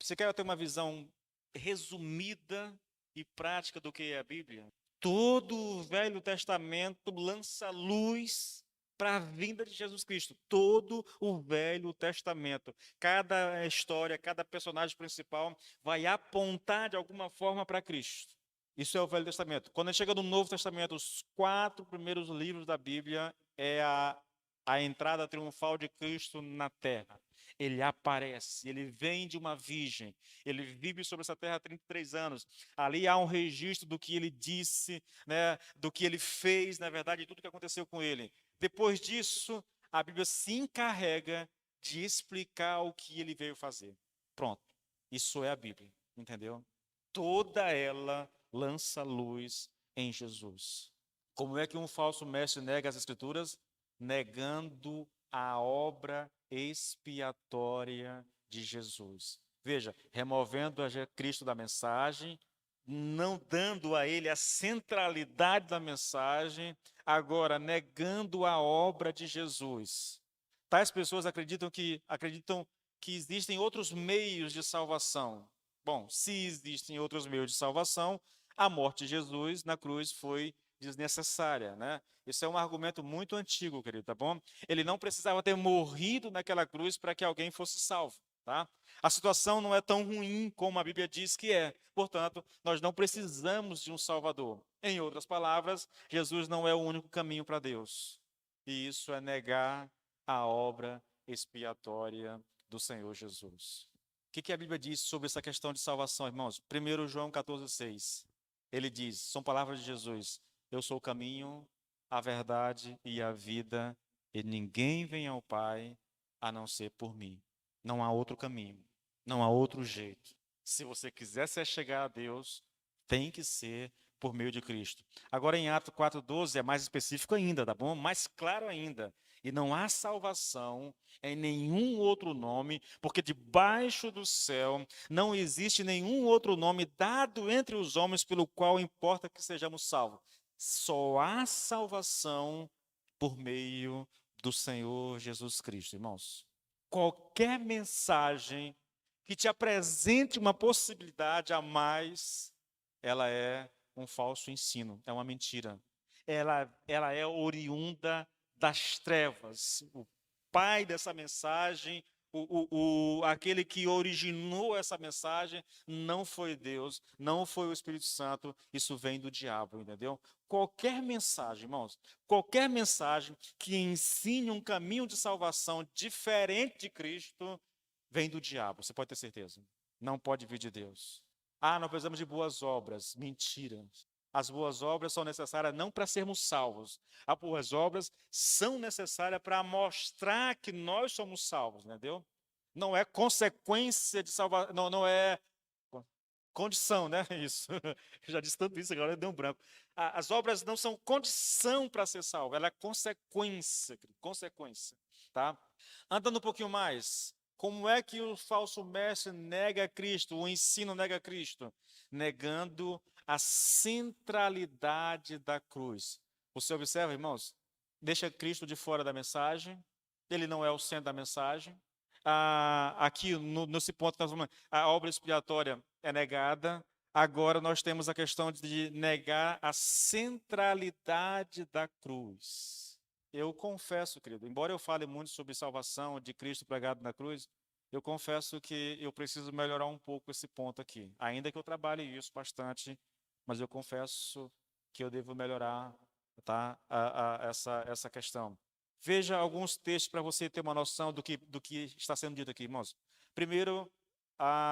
você quer ter uma visão resumida e prática do que é a Bíblia? Todo o Velho Testamento lança luz para a vinda de Jesus Cristo. Todo o Velho Testamento. Cada história, cada personagem principal vai apontar de alguma forma para Cristo. Isso é o Velho Testamento. Quando a gente chega no Novo Testamento, os 4 primeiros livros da Bíblia é a entrada triunfal de Cristo na terra. Ele aparece, ele vem de uma virgem, ele vive sobre essa terra há 33 anos. Ali há um registro do que ele disse, né, do que ele fez, na verdade, de tudo que aconteceu com ele. Depois disso, a Bíblia se encarrega de explicar o que ele veio fazer. Pronto. Isso é a Bíblia, entendeu? Toda ela lança luz em Jesus. Como é que um falso mestre nega as Escrituras? Negando a obra expiatória de Jesus. Veja, removendo a Cristo da mensagem, não dando a ele a centralidade da mensagem, agora negando a obra de Jesus. Tais pessoas acreditam que existem outros meios de salvação. Bom, se existem outros meios de salvação, a morte de Jesus na cruz foi desnecessária, né? Esse é um argumento muito antigo, querido, tá bom? Ele não precisava ter morrido naquela cruz para que alguém fosse salvo, tá? A situação não é tão ruim como a Bíblia diz que é. Portanto, nós não precisamos de um Salvador. Em outras palavras, Jesus não é o único caminho para Deus. E isso é negar a obra expiatória do Senhor Jesus. O que a Bíblia diz sobre essa questão de salvação, irmãos? 1 João 14,6. Ele diz, são palavras de Jesus: eu sou o caminho, a verdade e a vida, e ninguém vem ao Pai a não ser por mim. Não há outro caminho, não há outro jeito. Se você quiser se chegar a Deus, tem que ser por meio de Cristo. Agora em Atos 4,12 é mais específico ainda, tá bom? Mais claro ainda. E não há salvação em nenhum outro nome, porque debaixo do céu não existe nenhum outro nome dado entre os homens pelo qual importa que sejamos salvos. Só há salvação por meio do Senhor Jesus Cristo, irmãos. Qualquer mensagem que te apresente uma possibilidade a mais, ela é um falso ensino, é uma mentira. Ela é oriunda das trevas. O pai dessa mensagem, aquele que originou essa mensagem, não foi Deus, não foi o Espírito Santo, isso vem do diabo, entendeu? Qualquer mensagem, irmãos, qualquer mensagem que ensine um caminho de salvação diferente de Cristo, vem do diabo, você pode ter certeza. Não pode vir de Deus. Ah, nós precisamos de boas obras. Mentira. As boas obras são necessárias não para sermos salvos. As boas obras são necessárias para mostrar que nós somos salvos, entendeu? Não é consequência de salvação, não é condição, né? Isso. Eu já disse tanto isso, agora deu um branco. As obras não são condição para ser salvo, ela é consequência, querido, consequência, tá? Andando um pouquinho mais, como é que o falso mestre nega Cristo, o ensino nega Cristo? Negando a centralidade da cruz. Você observa, irmãos? Deixa Cristo de fora da mensagem, ele não é o centro da mensagem. Aqui, nesse ponto, a obra expiatória é negada. Agora nós temos a questão de negar a centralidade da cruz. Eu confesso, querido, embora eu fale muito sobre salvação de Cristo pregado na cruz, eu confesso que eu preciso melhorar um pouco esse ponto aqui. Ainda que eu trabalhe isso bastante, mas eu confesso que eu devo melhorar, tá, essa questão. Veja alguns textos para você ter uma noção do que está sendo dito aqui, irmãos. Primeiro,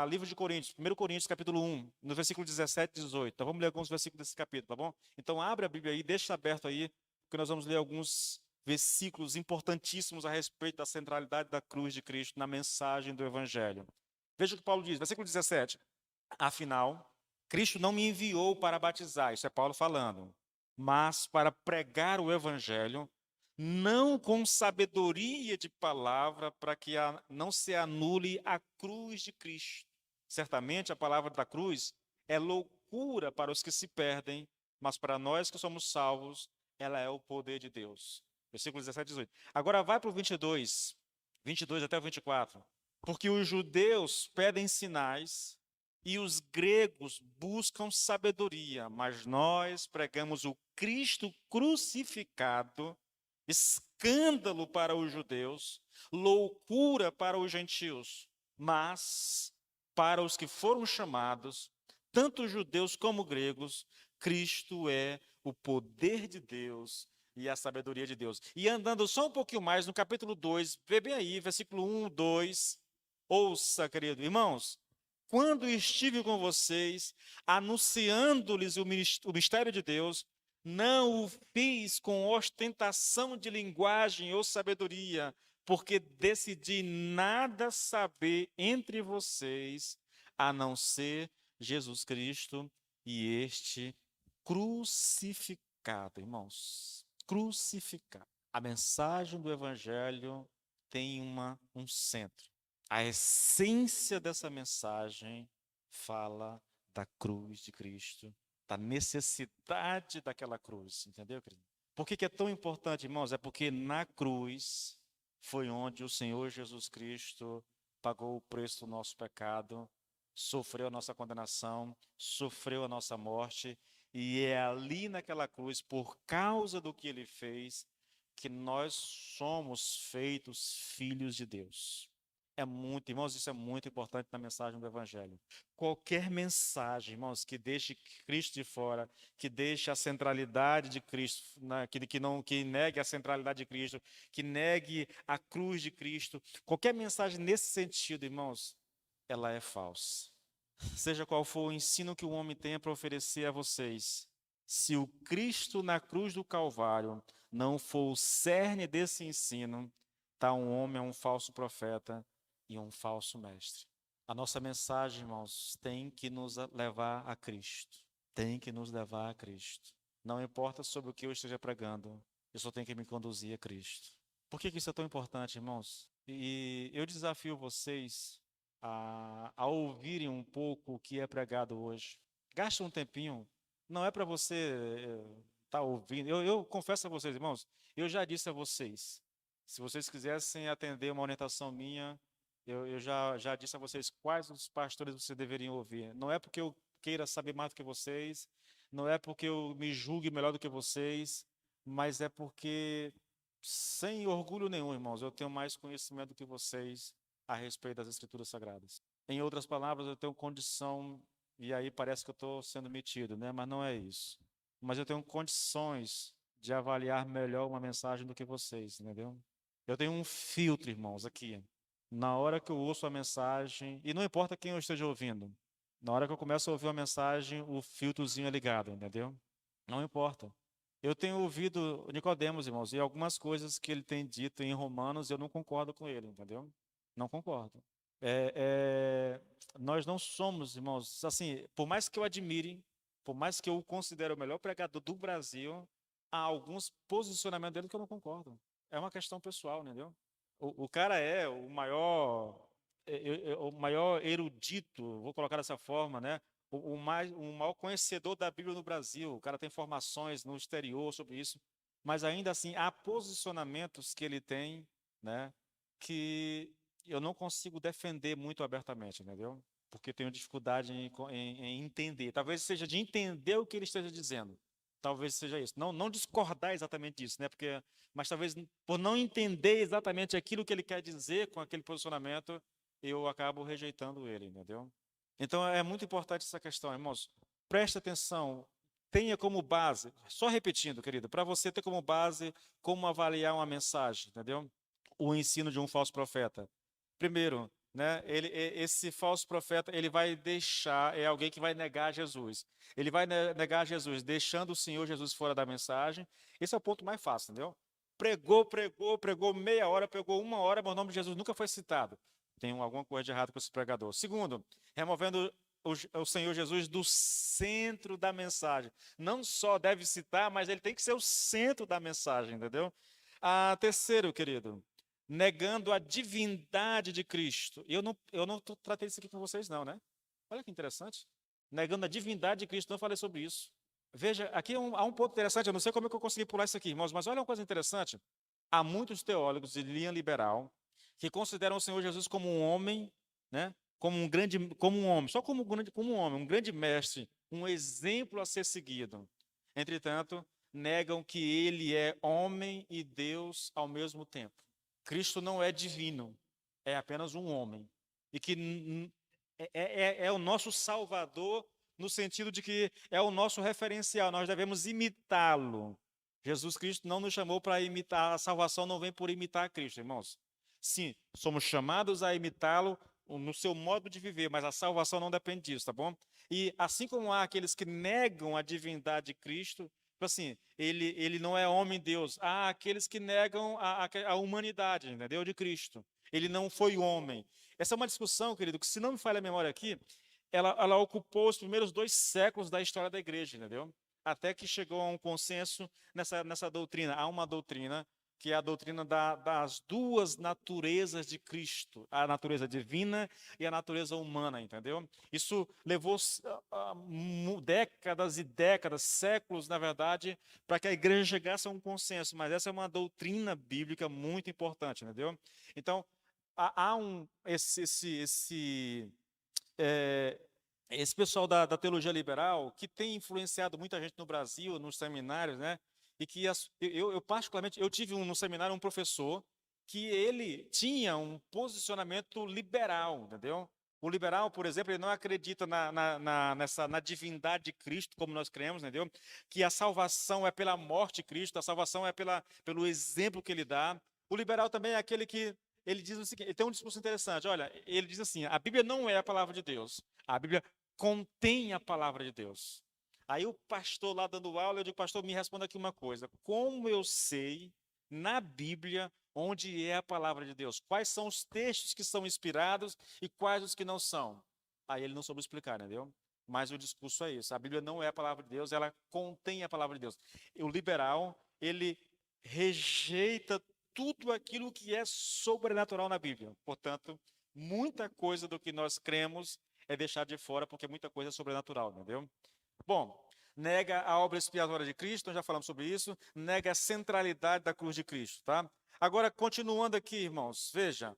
livro de Coríntios, 1 Coríntios, capítulo 1, no versículo 17 e 18. Então, vamos ler alguns versículos desse capítulo, tá bom? Então, abre a Bíblia aí, deixa aberto aí, porque nós vamos ler alguns versículos importantíssimos a respeito da centralidade da cruz de Cristo na mensagem do Evangelho. Veja o que Paulo diz, versículo 17. Afinal, Cristo não me enviou para batizar, isso é Paulo falando, mas para pregar o Evangelho, não com sabedoria de palavra, para que não se anule a cruz de Cristo. Certamente a palavra da cruz é loucura para os que se perdem, mas para nós que somos salvos, ela é o poder de Deus. Versículo 17 e 18. Agora vai para o 22 até o 24. Porque os judeus pedem sinais e os gregos buscam sabedoria, mas nós pregamos o Cristo crucificado, escândalo para os judeus, loucura para os gentios, mas para os que foram chamados, tanto judeus como gregos, Cristo é o poder de Deus e a sabedoria de Deus. E andando só um pouquinho mais, no capítulo 2, vê bem aí, versículo 1, 2, ouça, querido, irmãos, quando estive com vocês, anunciando-lhes o mistério de Deus, não o fiz com ostentação de linguagem ou sabedoria, porque decidi nada saber entre vocês, a não ser Jesus Cristo e este crucificado, irmãos. Crucificado. A mensagem do Evangelho tem um centro. A essência dessa mensagem fala da cruz de Cristo, da necessidade daquela cruz, entendeu, querido? Por que é tão importante, irmãos? É porque na cruz foi onde o Senhor Jesus Cristo pagou o preço do nosso pecado, sofreu a nossa condenação, sofreu a nossa morte, e é ali naquela cruz, por causa do que ele fez, que nós somos feitos filhos de Deus. É muito, irmãos, isso é muito importante na mensagem do Evangelho. Qualquer mensagem, irmãos, que deixe Cristo de fora, que deixe a centralidade de Cristo, que negue a centralidade de Cristo, que negue a cruz de Cristo, qualquer mensagem nesse sentido, irmãos, ela é falsa. Seja qual for o ensino que o homem tenha para oferecer a vocês, se o Cristo na cruz do Calvário não for o cerne desse ensino, tal homem é um falso profeta e um falso mestre. A nossa mensagem, irmãos, tem que nos levar a Cristo. Tem que nos levar a Cristo. Não importa sobre o que eu esteja pregando, eu só tenho que me conduzir a Cristo. Por que isso é tão importante, irmãos? E eu desafio vocês a ouvirem um pouco o que é pregado hoje. Gaste um tempinho. Não é para você estar ouvindo. Eu confesso a vocês, irmãos, eu já disse a vocês, se vocês quisessem atender uma orientação minha, eu já disse a vocês quais os pastores vocês deveriam ouvir. Não é porque eu queira saber mais do que vocês, não é porque eu me julgue melhor do que vocês, mas é porque, sem orgulho nenhum, irmãos, eu tenho mais conhecimento do que vocês a respeito das Escrituras Sagradas. Em outras palavras, eu tenho condição, e aí parece que eu estou sendo metido, né? Mas não é isso. Mas eu tenho condições de avaliar melhor uma mensagem do que vocês, entendeu? Eu tenho um filtro, irmãos, aqui. Na hora que eu ouço a mensagem, e não importa quem eu esteja ouvindo, na hora que eu começo a ouvir uma mensagem, o filtrozinho é ligado, entendeu? Não importa. Eu tenho ouvido Nicodemos, irmãos, e algumas coisas que ele tem dito em Romanos, eu não concordo com ele, entendeu? Não concordo. Nós não somos, irmãos, assim, por mais que eu admire, por mais que eu o considere o melhor pregador do Brasil, há alguns posicionamentos dele que eu não concordo. É uma questão pessoal, entendeu? O cara é o maior erudito, vou colocar dessa forma, né? O maior conhecedor da Bíblia no Brasil. O cara tem formações no exterior sobre isso, mas ainda assim há posicionamentos que ele tem, né? Que eu não consigo defender muito abertamente, entendeu? Porque tenho dificuldade em entender. Talvez seja de entender o que ele esteja dizendo. Talvez seja isso. Não discordar exatamente disso, né? Mas talvez por não entender exatamente aquilo que ele quer dizer com aquele posicionamento, eu acabo rejeitando ele, entendeu? Então é muito importante essa questão, irmãos. Preste atenção. Tenha como base, só repetindo, querido, para você ter como base como avaliar uma mensagem, entendeu? O ensino de um falso profeta. Primeiro, né, esse falso profeta, ele vai deixar, é alguém que vai negar Jesus. Ele vai negar Jesus, deixando o Senhor Jesus fora da mensagem. Esse é o ponto mais fácil, entendeu? Pregou meia hora, pregou uma hora, mas o nome de Jesus nunca foi citado. Tem alguma coisa de errado com esse pregador. Segundo, removendo o Senhor Jesus do centro da mensagem. Não só deve citar, mas ele tem que ser o centro da mensagem, entendeu? Terceiro, querido, negando a divindade de Cristo. Eu não tratei isso aqui com vocês, não, né? Olha que interessante. Negando a divindade de Cristo, não falei sobre isso. Veja, aqui há um ponto interessante, eu não sei como é que eu consegui pular isso aqui, irmãos, mas olha uma coisa interessante. Há muitos teólogos de linha liberal que consideram o Senhor Jesus como um homem, né? Como um homem, só como um homem, um grande mestre, um exemplo a ser seguido. Entretanto, negam que ele é homem e Deus ao mesmo tempo. Cristo não é divino, é apenas um homem. E que é o nosso Salvador, no sentido de que é o nosso referencial, nós devemos imitá-lo. Jesus Cristo não nos chamou para imitar, a salvação não vem por imitar a Cristo, irmãos. Sim, somos chamados a imitá-lo no seu modo de viver, mas a salvação não depende disso, tá bom? E assim como há aqueles que negam a divindade de Cristo, tipo assim, ele não é homem-deus. Há aqueles que negam a humanidade, entendeu? De Cristo. Ele não foi homem. Essa é uma discussão, querido, que se não me falha a memória aqui, ela ocupou os primeiros 2 séculos da história da igreja, entendeu? Até que chegou a um consenso nessa doutrina. Há uma doutrina que é a doutrina das duas naturezas de Cristo, a natureza divina e a natureza humana, entendeu? Isso levou décadas e décadas, séculos, na verdade, para que a igreja chegasse a um consenso, mas essa é uma doutrina bíblica muito importante, entendeu? Então, há é, esse pessoal da teologia liberal que tem influenciado muita gente no Brasil, nos seminários, né? E que eu particularmente, eu tive no seminário um professor que ele tinha um posicionamento liberal, entendeu? O liberal, por exemplo, ele não acredita na divindade de Cristo, como nós cremos, entendeu? Que a salvação é pela morte de Cristo, a salvação é pelo exemplo que ele dá. O liberal também é aquele que ele diz o seguinte, ele tem um discurso interessante, olha, ele diz assim, a Bíblia não é a palavra de Deus, a Bíblia contém a palavra de Deus. Aí o pastor lá dando aula, eu digo, pastor, me responda aqui uma coisa, como eu sei na Bíblia onde é a palavra de Deus? Quais são os textos que são inspirados e quais os que não são? Aí ele não soube explicar, entendeu? Mas o discurso é isso, a Bíblia não é a palavra de Deus, ela contém a palavra de Deus. E o liberal, ele rejeita tudo aquilo que é sobrenatural na Bíblia. Portanto, muita coisa do que nós cremos é deixado de fora, porque muita coisa é sobrenatural, entendeu? Bom, nega a obra expiatória de Cristo, nós já falamos sobre isso, nega a centralidade da cruz de Cristo, tá? Agora, continuando aqui, irmãos, veja,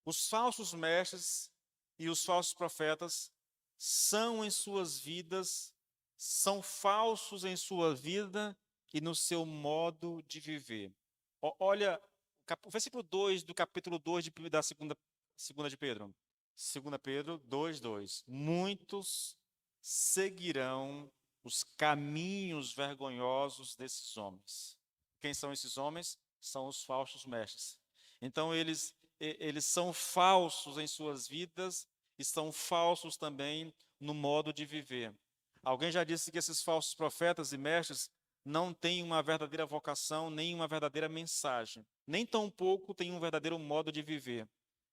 os falsos mestres e os falsos profetas são em suas vidas, são falsos em sua vida e no seu modo de viver. Olha, o versículo 2 do capítulo 2 da segunda de Pedro. 2 Pedro 2:2. Muitos seguirão os caminhos vergonhosos desses homens. Quem são esses homens? São os falsos mestres. Então, eles são falsos em suas vidas e são falsos também no modo de viver. Alguém já disse que esses falsos profetas e mestres não têm uma verdadeira vocação, nem uma verdadeira mensagem, nem tampouco têm um verdadeiro modo de viver,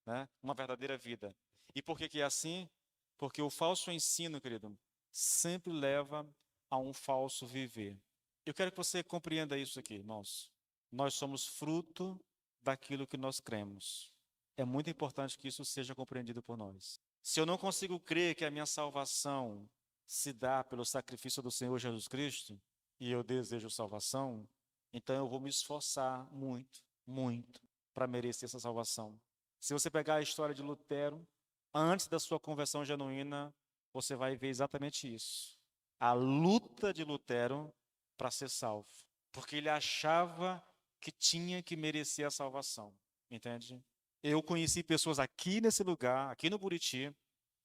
né? Uma verdadeira vida. E por que que é assim? Porque o falso ensino, querido, sempre leva a um falso viver. Eu quero que você compreenda isso aqui, irmãos. Nós somos fruto daquilo que nós cremos. É muito importante que isso seja compreendido por nós. Se eu não consigo crer que a minha salvação se dá pelo sacrifício do Senhor Jesus Cristo, e eu desejo salvação, então eu vou me esforçar muito, muito, para merecer essa salvação. Se você pegar a história de Lutero, antes da sua conversão genuína, você vai ver exatamente isso. A luta de Lutero para ser salvo, porque ele achava que tinha que merecer a salvação, entende? Eu conheci pessoas aqui nesse lugar, aqui no Buriti,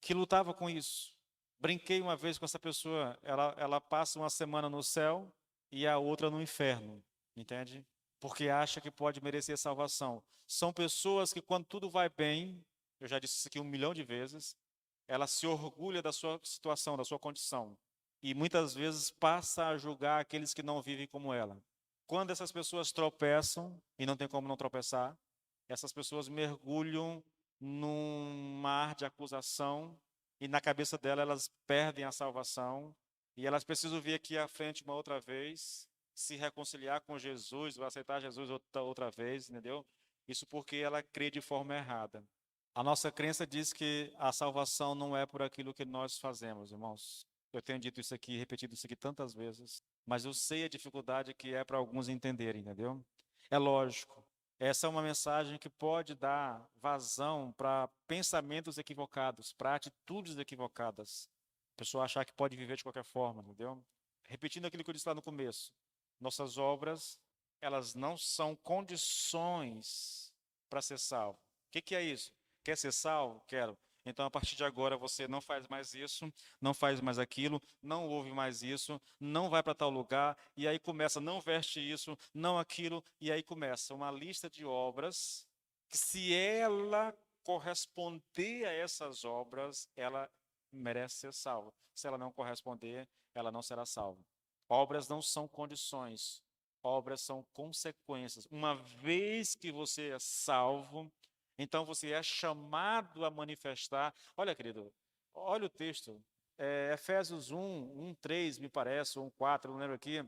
que lutavam com isso. Brinquei uma vez com essa pessoa, ela passa uma semana no céu e a outra no inferno, entende? Porque acha que pode merecer salvação. São pessoas que, quando tudo vai bem, eu já disse isso aqui 1 milhão de vezes, ela se orgulha da sua situação, da sua condição. E muitas vezes passa a julgar aqueles que não vivem como ela. Quando essas pessoas tropeçam, e não tem como não tropeçar, essas pessoas mergulham num mar de acusação e na cabeça dela elas perdem a salvação e elas precisam vir aqui à frente uma outra vez, se reconciliar com Jesus, ou aceitar Jesus outra vez, entendeu? Isso porque ela crê de forma errada. A nossa crença diz que a salvação não é por aquilo que nós fazemos, irmãos. Eu tenho dito isso aqui, repetido isso aqui tantas vezes, mas eu sei a dificuldade que é para alguns entenderem, entendeu? É lógico. Essa é uma mensagem que pode dar vazão para pensamentos equivocados, para atitudes equivocadas. A pessoa achar que pode viver de qualquer forma, entendeu? Repetindo aquilo que eu disse lá no começo, nossas obras, elas não são condições para ser salvo. O que que é isso? Quer ser salvo? Quero. Então, a partir de agora, você não faz mais isso, não faz mais aquilo, não ouve mais isso, não vai para tal lugar, e aí começa, não veste isso, não aquilo, e aí começa uma lista de obras que, se ela corresponder a essas obras, ela merece ser salva. Se ela não corresponder, ela não será salva. Obras não são condições, obras são consequências. Uma vez que você é salvo, então você é chamado a manifestar. Olha, querido, olha o texto. Efésios 1:3, me parece, ou 1:4, não lembro aqui.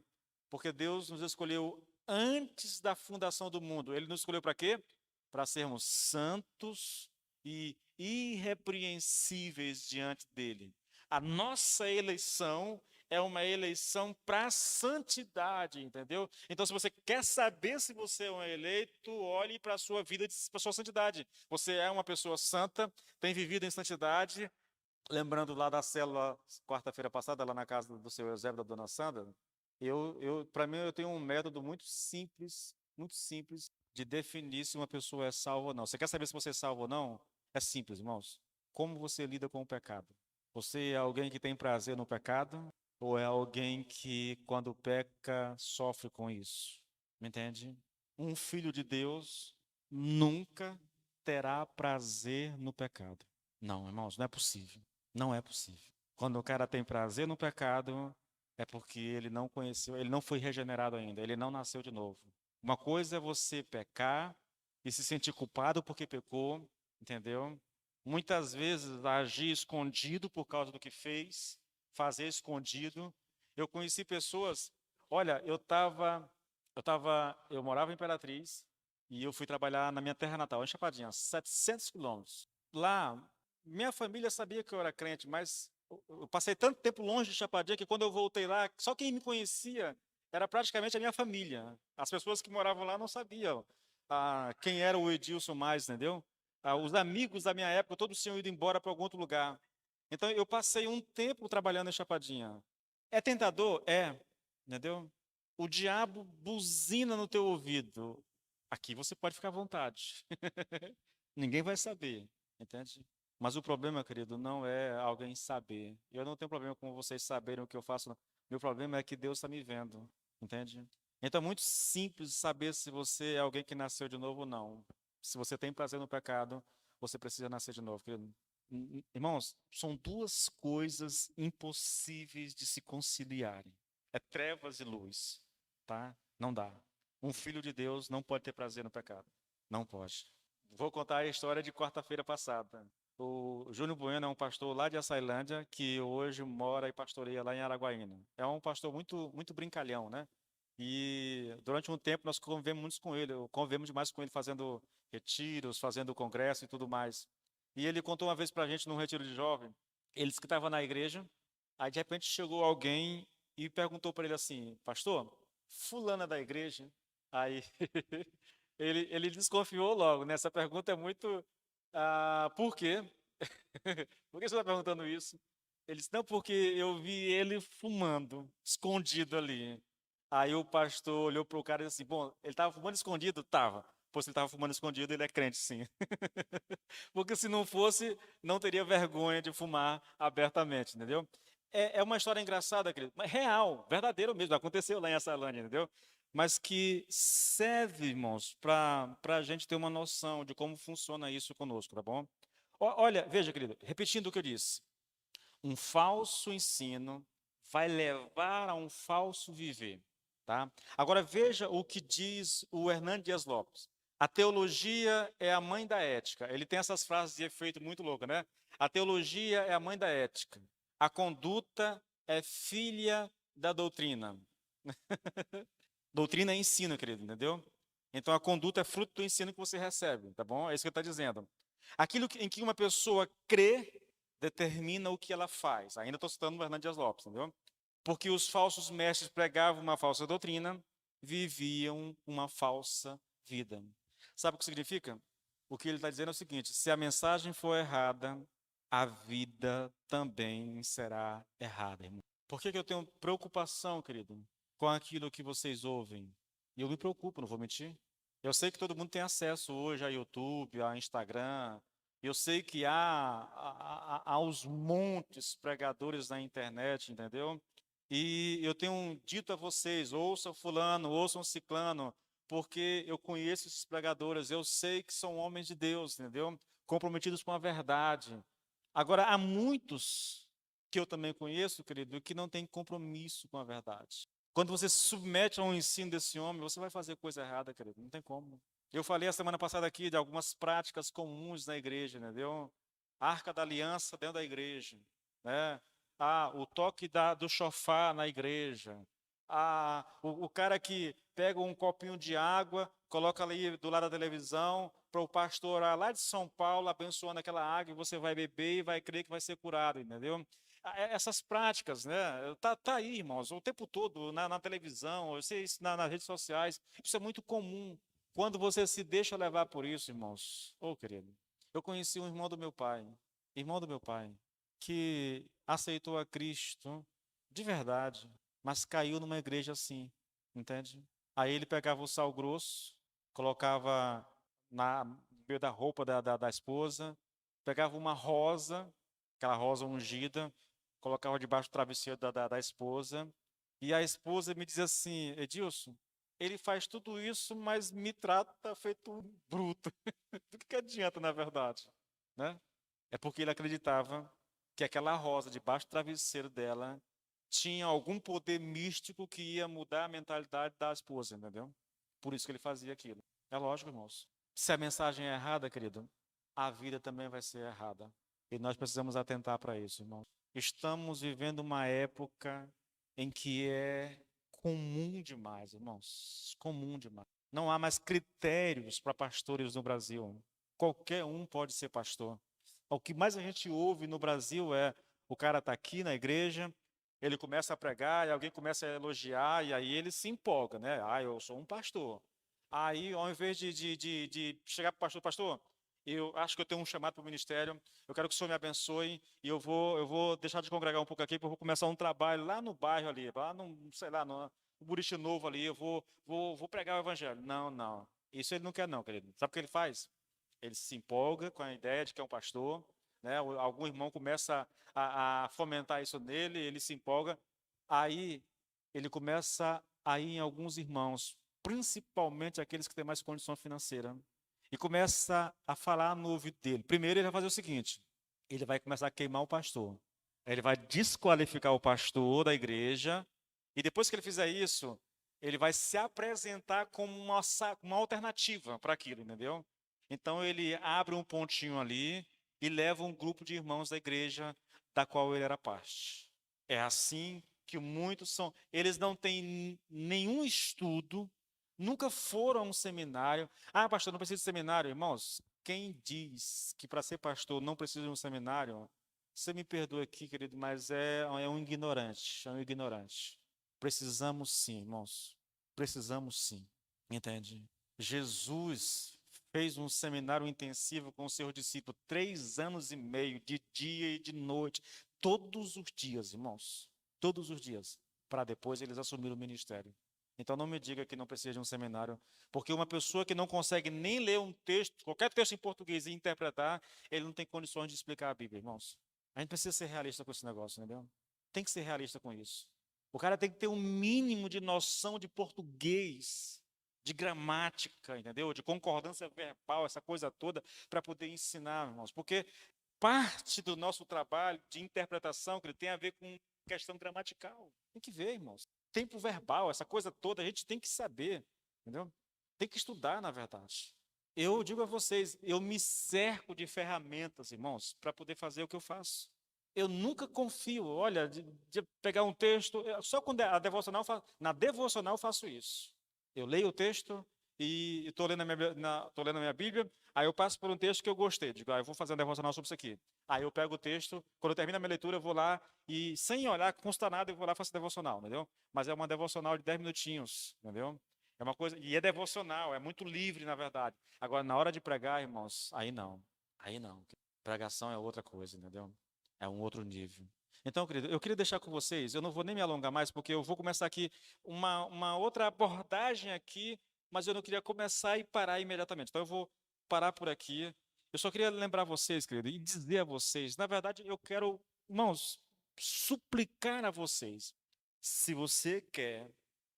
Porque Deus nos escolheu antes da fundação do mundo. Ele nos escolheu para quê? Para sermos santos e irrepreensíveis diante dele. A nossa eleição é uma eleição para a santidade, entendeu? Então, se você quer saber se você é um eleito, olhe para a sua vida, para a sua santidade. Você é uma pessoa santa, tem vivido em santidade. Lembrando lá da célula, quarta-feira passada, lá na casa do seu Eusébio, da dona Sandra, para mim, eu tenho um método muito simples, de definir se uma pessoa é salva ou não. Você quer saber se você é salvo ou não? É simples, irmãos. Como você lida com o pecado? Você é alguém que tem prazer no pecado? Ou é alguém que, quando peca, sofre com isso? Me entende? Um filho de Deus nunca terá prazer no pecado. Não, irmãos, não é possível. Não é possível. Quando o cara tem prazer no pecado, é porque ele não conheceu, ele não foi regenerado ainda, ele não nasceu de novo. Uma coisa é você pecar e se sentir culpado porque pecou, entendeu? Muitas vezes agir escondido por causa do que fez, fazer escondido. Eu conheci pessoas, olha, eu morava em Imperatriz e eu fui trabalhar na minha terra natal, em Chapadinha, 700 quilômetros. Lá, minha família sabia que eu era crente, mas eu passei tanto tempo longe de Chapadinha que, quando eu voltei lá, só quem me conhecia era praticamente a minha família. As pessoas que moravam lá não sabiam quem era o Edilson mais, entendeu? Os amigos da minha época, todos tinham ido embora para algum outro lugar. Então, eu passei um tempo trabalhando em Chapadinha. É tentador? É, entendeu? O diabo buzina no teu ouvido. Aqui você pode ficar à vontade. Ninguém vai saber, entende? Mas o problema, querido, não é alguém saber. Eu não tenho problema com vocês saberem o que eu faço, não. Meu problema é que Deus está me vendo, entende? Então é muito simples saber se você é alguém que nasceu de novo ou não. Se você tem prazer no pecado, você precisa nascer de novo, querido. Irmãos, são duas coisas impossíveis de se conciliarem. É trevas e luz, tá? Não dá. Um filho de Deus não pode ter prazer no pecado. Não pode. Vou contar a história de quarta-feira passada. O Júnior Bueno é um pastor lá de Açailândia que hoje mora e pastoreia lá em Araguaína. É um pastor muito brincalhão, né? E durante um tempo nós convivemos muito com ele, convivemos demais com ele fazendo retiros, fazendo congresso e tudo mais. E ele contou uma vez para a gente num retiro de jovem, ele disse que estava na igreja, aí de repente chegou alguém e perguntou para ele assim, pastor, fulana da igreja? Aí ele desconfiou logo, né? Essa pergunta é muito, por quê? Por que você está perguntando isso? Ele disse, não, porque eu vi ele fumando, escondido ali. Aí o pastor olhou para o cara e disse assim, bom, ele estava fumando escondido? Tava. Pois se ele estava fumando escondido, ele é crente, sim. Porque se não fosse, não teria vergonha de fumar abertamente, entendeu? É uma história engraçada, querido, mas real, verdadeiro mesmo, aconteceu lá em Açalândia, entendeu? Mas que serve, irmãos, para a gente ter uma noção de como funciona isso conosco, tá bom? Olha, veja, querido, repetindo o que eu disse, um falso ensino vai levar a um falso viver, tá? Agora veja o que diz o Hernando Dias Lopes. A teologia é a mãe da ética. Ele tem essas frases de efeito muito louca, né? A teologia é a mãe da ética. A conduta é filha da doutrina. Doutrina é ensino, querido, entendeu? Então a conduta é fruto do ensino que você recebe, tá bom? É isso que ele está dizendo. Aquilo em que uma pessoa crê determina o que ela faz. Ainda estou citando o Hernando Dias Lopes, entendeu? Porque os falsos mestres pregavam uma falsa doutrina, viviam uma falsa vida. Sabe o que significa? O que ele está dizendo é o seguinte: se a mensagem for errada, a vida também será errada, irmão. Por que eu tenho preocupação, querido, com aquilo que vocês ouvem? E eu me preocupo, não vou mentir. Eu sei que todo mundo tem acesso hoje a YouTube, a Instagram. Eu sei que há os montes pregadores na internet, entendeu? E eu tenho dito a vocês, ouçam fulano, ouçam ciclano, porque eu conheço esses pregadores, eu sei que são homens de Deus, entendeu? Comprometidos com a verdade. Agora, há muitos que eu também conheço, querido, que não têm compromisso com a verdade. Quando você se submete a um ensino desse homem, você vai fazer coisa errada, querido, não tem como. Eu falei a semana passada aqui de algumas práticas comuns na igreja, entendeu? Arca da Aliança dentro da igreja, né? O toque do chofar na igreja. O cara que pega um copinho de água, coloca ali do lado da televisão, para o pastor orar lá de São Paulo, abençoando aquela água, e você vai beber e vai crer que vai ser curado, entendeu? Essas práticas, né? Tá aí, irmãos, o tempo todo na televisão, eu sei isso nas redes sociais, isso é muito comum. Quando você se deixa levar por isso, irmãos, querido, eu conheci um irmão do meu pai, que aceitou a Cristo de verdade, mas caiu numa igreja assim, entende? Aí ele pegava o sal grosso, colocava no meio da roupa da esposa, pegava uma rosa, aquela rosa ungida, colocava debaixo do travesseiro da esposa, e a esposa me dizia assim, Edilson, ele faz tudo isso, mas me trata feito um bruto. Do que adianta, na verdade? Né? É porque ele acreditava que aquela rosa debaixo do travesseiro dela tinha algum poder místico que ia mudar a mentalidade da esposa, entendeu? Por isso que ele fazia aquilo. É lógico, irmãos. Se a mensagem é errada, querido, a vida também vai ser errada. E nós precisamos atentar para isso, irmãos. Estamos vivendo uma época em que é comum demais, irmãos. Comum demais. Não há mais critérios para pastores no Brasil. Qualquer um pode ser pastor. O que mais a gente ouve no Brasil é o cara está aqui na igreja, ele começa a pregar e alguém começa a elogiar e aí ele se empolga, né? Eu sou um pastor. Aí, ao invés de chegar para o pastor, pastor, eu acho que eu tenho um chamado para o ministério, eu quero que o senhor me abençoe e eu vou deixar de congregar um pouco aqui, porque eu vou começar um trabalho lá no bairro ali, lá no, sei lá, no Burichi Novo ali, eu vou pregar o evangelho. Não, não. Isso ele não quer não, querido. Sabe o que ele faz? Ele se empolga com a ideia de que é um pastor, né? Algum irmão começa a fomentar isso nele, ele se empolga, aí ele começa a ir em alguns irmãos, principalmente aqueles que têm mais condição financeira, e começa a falar no ouvido dele. Primeiro ele vai fazer o seguinte, ele vai começar a queimar o pastor, ele vai desqualificar o pastor da igreja, e depois que ele fizer isso, ele vai se apresentar como uma alternativa para aquilo, entendeu? Então ele abre um pontinho ali e leva um grupo de irmãos da igreja da qual ele era parte. É assim que muitos são. Eles não têm nenhum estudo, nunca foram a um seminário. Ah, pastor, não precisa de seminário. Irmãos, quem diz que para ser pastor não precisa de um seminário, você me perdoa aqui, querido, mas é um ignorante, é um ignorante. Precisamos sim, irmãos. Precisamos sim. Entende? Jesus fez um seminário intensivo com os seus discípulos, 3 anos e meio, de dia e de noite, todos os dias, irmãos. Todos os dias. Para depois eles assumirem o ministério. Então não me diga que não precisa de um seminário, porque uma pessoa que não consegue nem ler um texto, qualquer texto em português e interpretar, ele não tem condições de explicar a Bíblia, irmãos. A gente precisa ser realista com esse negócio, entendeu? Tem que ser realista com isso. O cara tem que ter um mínimo de noção de português, de gramática, entendeu? De concordância verbal, essa coisa toda, para poder ensinar, irmãos. Porque parte do nosso trabalho de interpretação, que ele tem a ver com questão gramatical. Tem que ver, irmãos. Tempo verbal, essa coisa toda, a gente tem que saber, entendeu? Tem que estudar, na verdade. Eu digo a vocês, eu me cerco de ferramentas, irmãos, para poder fazer o que eu faço. Eu nunca confio, olha, de pegar um texto, só quando a devocional, na devocional eu faço isso. Eu leio o texto e estou lendo, tô lendo a minha Bíblia, aí eu passo por um texto que eu gostei, digo, eu vou fazer uma devocional sobre isso aqui. Aí eu pego o texto, quando eu termino a minha leitura, eu vou lá e, sem olhar, consta nada, eu vou lá e faço a devocional, entendeu? Mas é uma devocional de 10 minutinhos, entendeu? É uma coisa, e é devocional, é muito livre, na verdade. Agora, na hora de pregar, irmãos, aí não. Aí não. Pregação é outra coisa, entendeu? É um outro nível. Então, querido, eu queria deixar com vocês, eu não vou nem me alongar mais, porque eu vou começar aqui uma outra abordagem aqui, mas eu não queria começar e parar imediatamente. Então, eu vou parar por aqui. Eu só queria lembrar vocês, querido, e dizer a vocês, na verdade, eu quero, irmãos, suplicar a vocês, se você quer,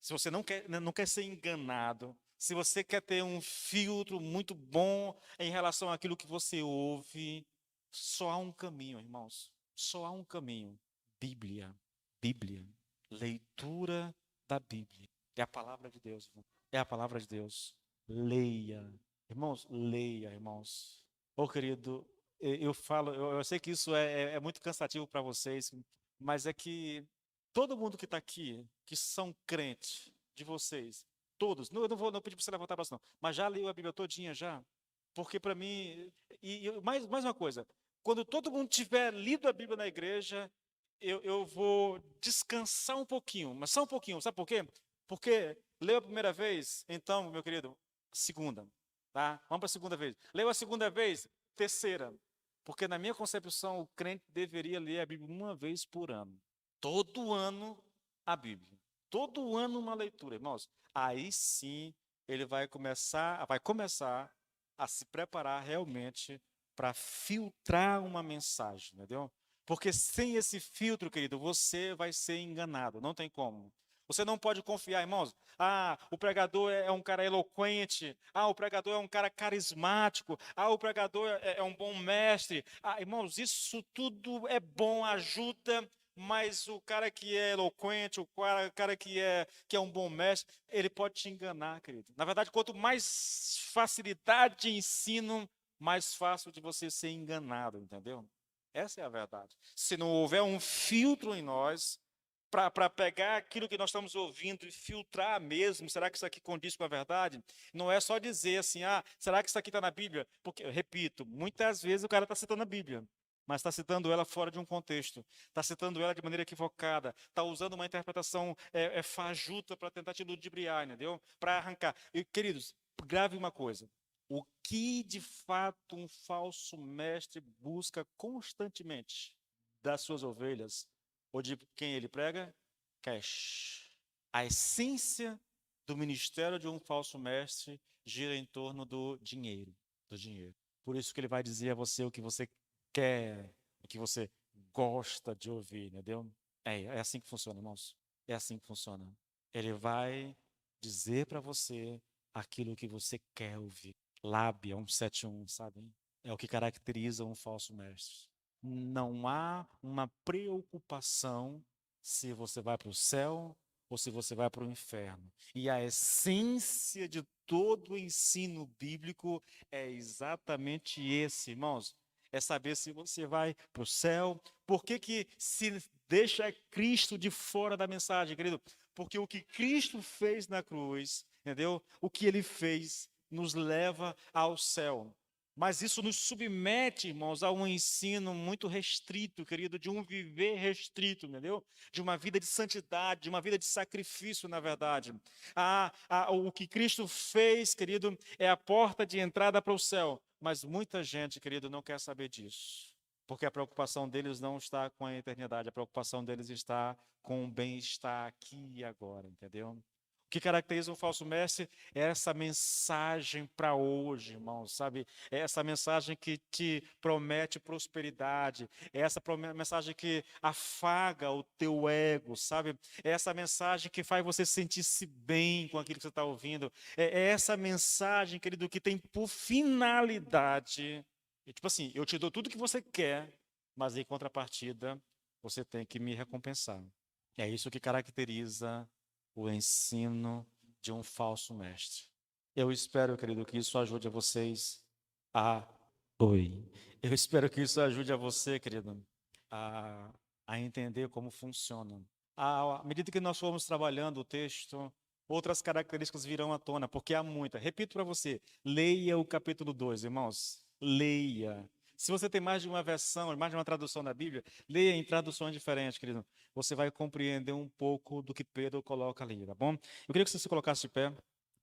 se você não quer ser enganado, se você quer ter um filtro muito bom em relação àquilo que você ouve, só há um caminho, irmãos. Só há um caminho. Bíblia. Bíblia. Leitura da Bíblia. É a palavra de Deus, irmão. É a palavra de Deus. Leia. Irmãos, leia, irmãos. Ô, querido, eu falo, eu sei que isso é muito cansativo para vocês, mas é que todo mundo que está aqui, que são crentes de vocês, todos, eu não pedir para você levantar a braço, não, mas já leu a Bíblia todinha já? Porque para mim, e mais uma coisa, quando todo mundo tiver lido a Bíblia na igreja, eu vou descansar um pouquinho, mas só um pouquinho, sabe por quê? Porque leu a primeira vez, então, meu querido, segunda, tá? Vamos para a segunda vez. Leu a segunda vez, terceira. Porque na minha concepção, o crente deveria ler a Bíblia uma vez por ano. Todo ano a Bíblia. Todo ano uma leitura, irmãos. Aí sim ele vai começar a se preparar realmente para filtrar uma mensagem, entendeu? Porque sem esse filtro, querido, você vai ser enganado, não tem como. Você não pode confiar, irmãos. Ah, o pregador é um cara eloquente. Ah, o pregador é um cara carismático. Ah, o pregador é um bom mestre. Ah, irmãos, isso tudo é bom, ajuda, mas o cara que é eloquente, o cara que é um bom mestre, ele pode te enganar, querido. Na verdade, quanto mais facilidade de ensino, mais fácil de você ser enganado, entendeu? Essa é a verdade. Se não houver um filtro em nós, para pegar aquilo que nós estamos ouvindo e filtrar mesmo, será que isso aqui condiz com a verdade? Não é só dizer assim, será que isso aqui está na Bíblia? Porque, repito, muitas vezes o cara está citando a Bíblia, mas está citando ela fora de um contexto, está citando ela de maneira equivocada, está usando uma interpretação fajuta para tentar te ludibriar, entendeu? Para arrancar. E, queridos, grave uma coisa. O que de fato um falso mestre busca constantemente das suas ovelhas ou de quem ele prega? Cash. A essência do ministério de um falso mestre gira em torno do dinheiro, do dinheiro. Por isso que ele vai dizer a você o que você quer, o que você gosta de ouvir, entendeu? É assim que funciona, irmãos. É assim que funciona. Ele vai dizer para você aquilo que você quer ouvir. Lábia 171, sabe? É o que caracteriza um falso mestre. Não há uma preocupação se você vai para o céu ou se você vai para o inferno. E a essência de todo o ensino bíblico é exatamente esse, irmãos. é saber se você vai para o céu. Por que que se deixa Cristo de fora da mensagem, querido? Porque o que Cristo fez na cruz, entendeu? O que ele fez nos leva ao céu. Mas isso nos submete, irmãos, a um ensino muito restrito, querido, de um viver restrito, entendeu? De uma vida de santidade, de uma vida de sacrifício, na verdade. O que Cristo fez, querido, é a porta de entrada para o céu. Mas muita gente, querido, não quer saber disso. Porque a preocupação deles não está com a eternidade, a preocupação deles está com o bem-estar aqui e agora, entendeu? O que caracteriza um falso mestre é essa mensagem para hoje, irmãos, sabe? É essa mensagem que te promete prosperidade, é essa mensagem que afaga o teu ego, sabe? É essa mensagem que faz você sentir-se bem com aquilo que você está ouvindo. É essa mensagem, querido, que tem por finalidade, tipo assim, eu te dou tudo que você quer, mas em contrapartida, você tem que me recompensar. É isso que caracteriza o ensino de um falso mestre. Eu espero, querido, que isso ajude a vocês a. Oi. Eu espero que isso ajude a você, querido, a, a entender como funciona. À medida que nós formos trabalhando o texto, outras características virão à tona, porque há muita. Repito para você, leia o capítulo 2, irmãos. Leia. Se você tem mais de uma versão, mais de uma tradução da Bíblia, leia em traduções diferentes, querido. Você vai compreender um pouco do que Pedro coloca ali, tá bom? Eu queria que você se colocasse de pé.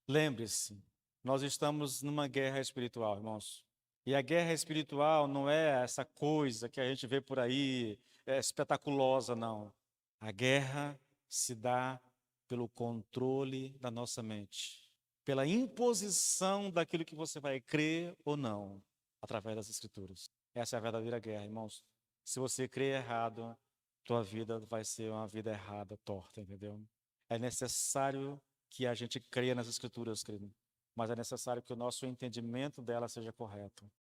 Lembre-se, nós estamos numa guerra espiritual, irmãos. E a guerra espiritual não é essa coisa que a gente vê por aí, espetaculosa, não. A guerra se dá pelo controle da nossa mente, pela imposição daquilo que você vai crer ou não, através das Escrituras. Essa é a verdadeira guerra, irmãos. Se você crer errado, tua vida vai ser uma vida errada, torta, entendeu? É necessário que a gente creia nas Escrituras, querido, mas é necessário que o nosso entendimento dela seja correto.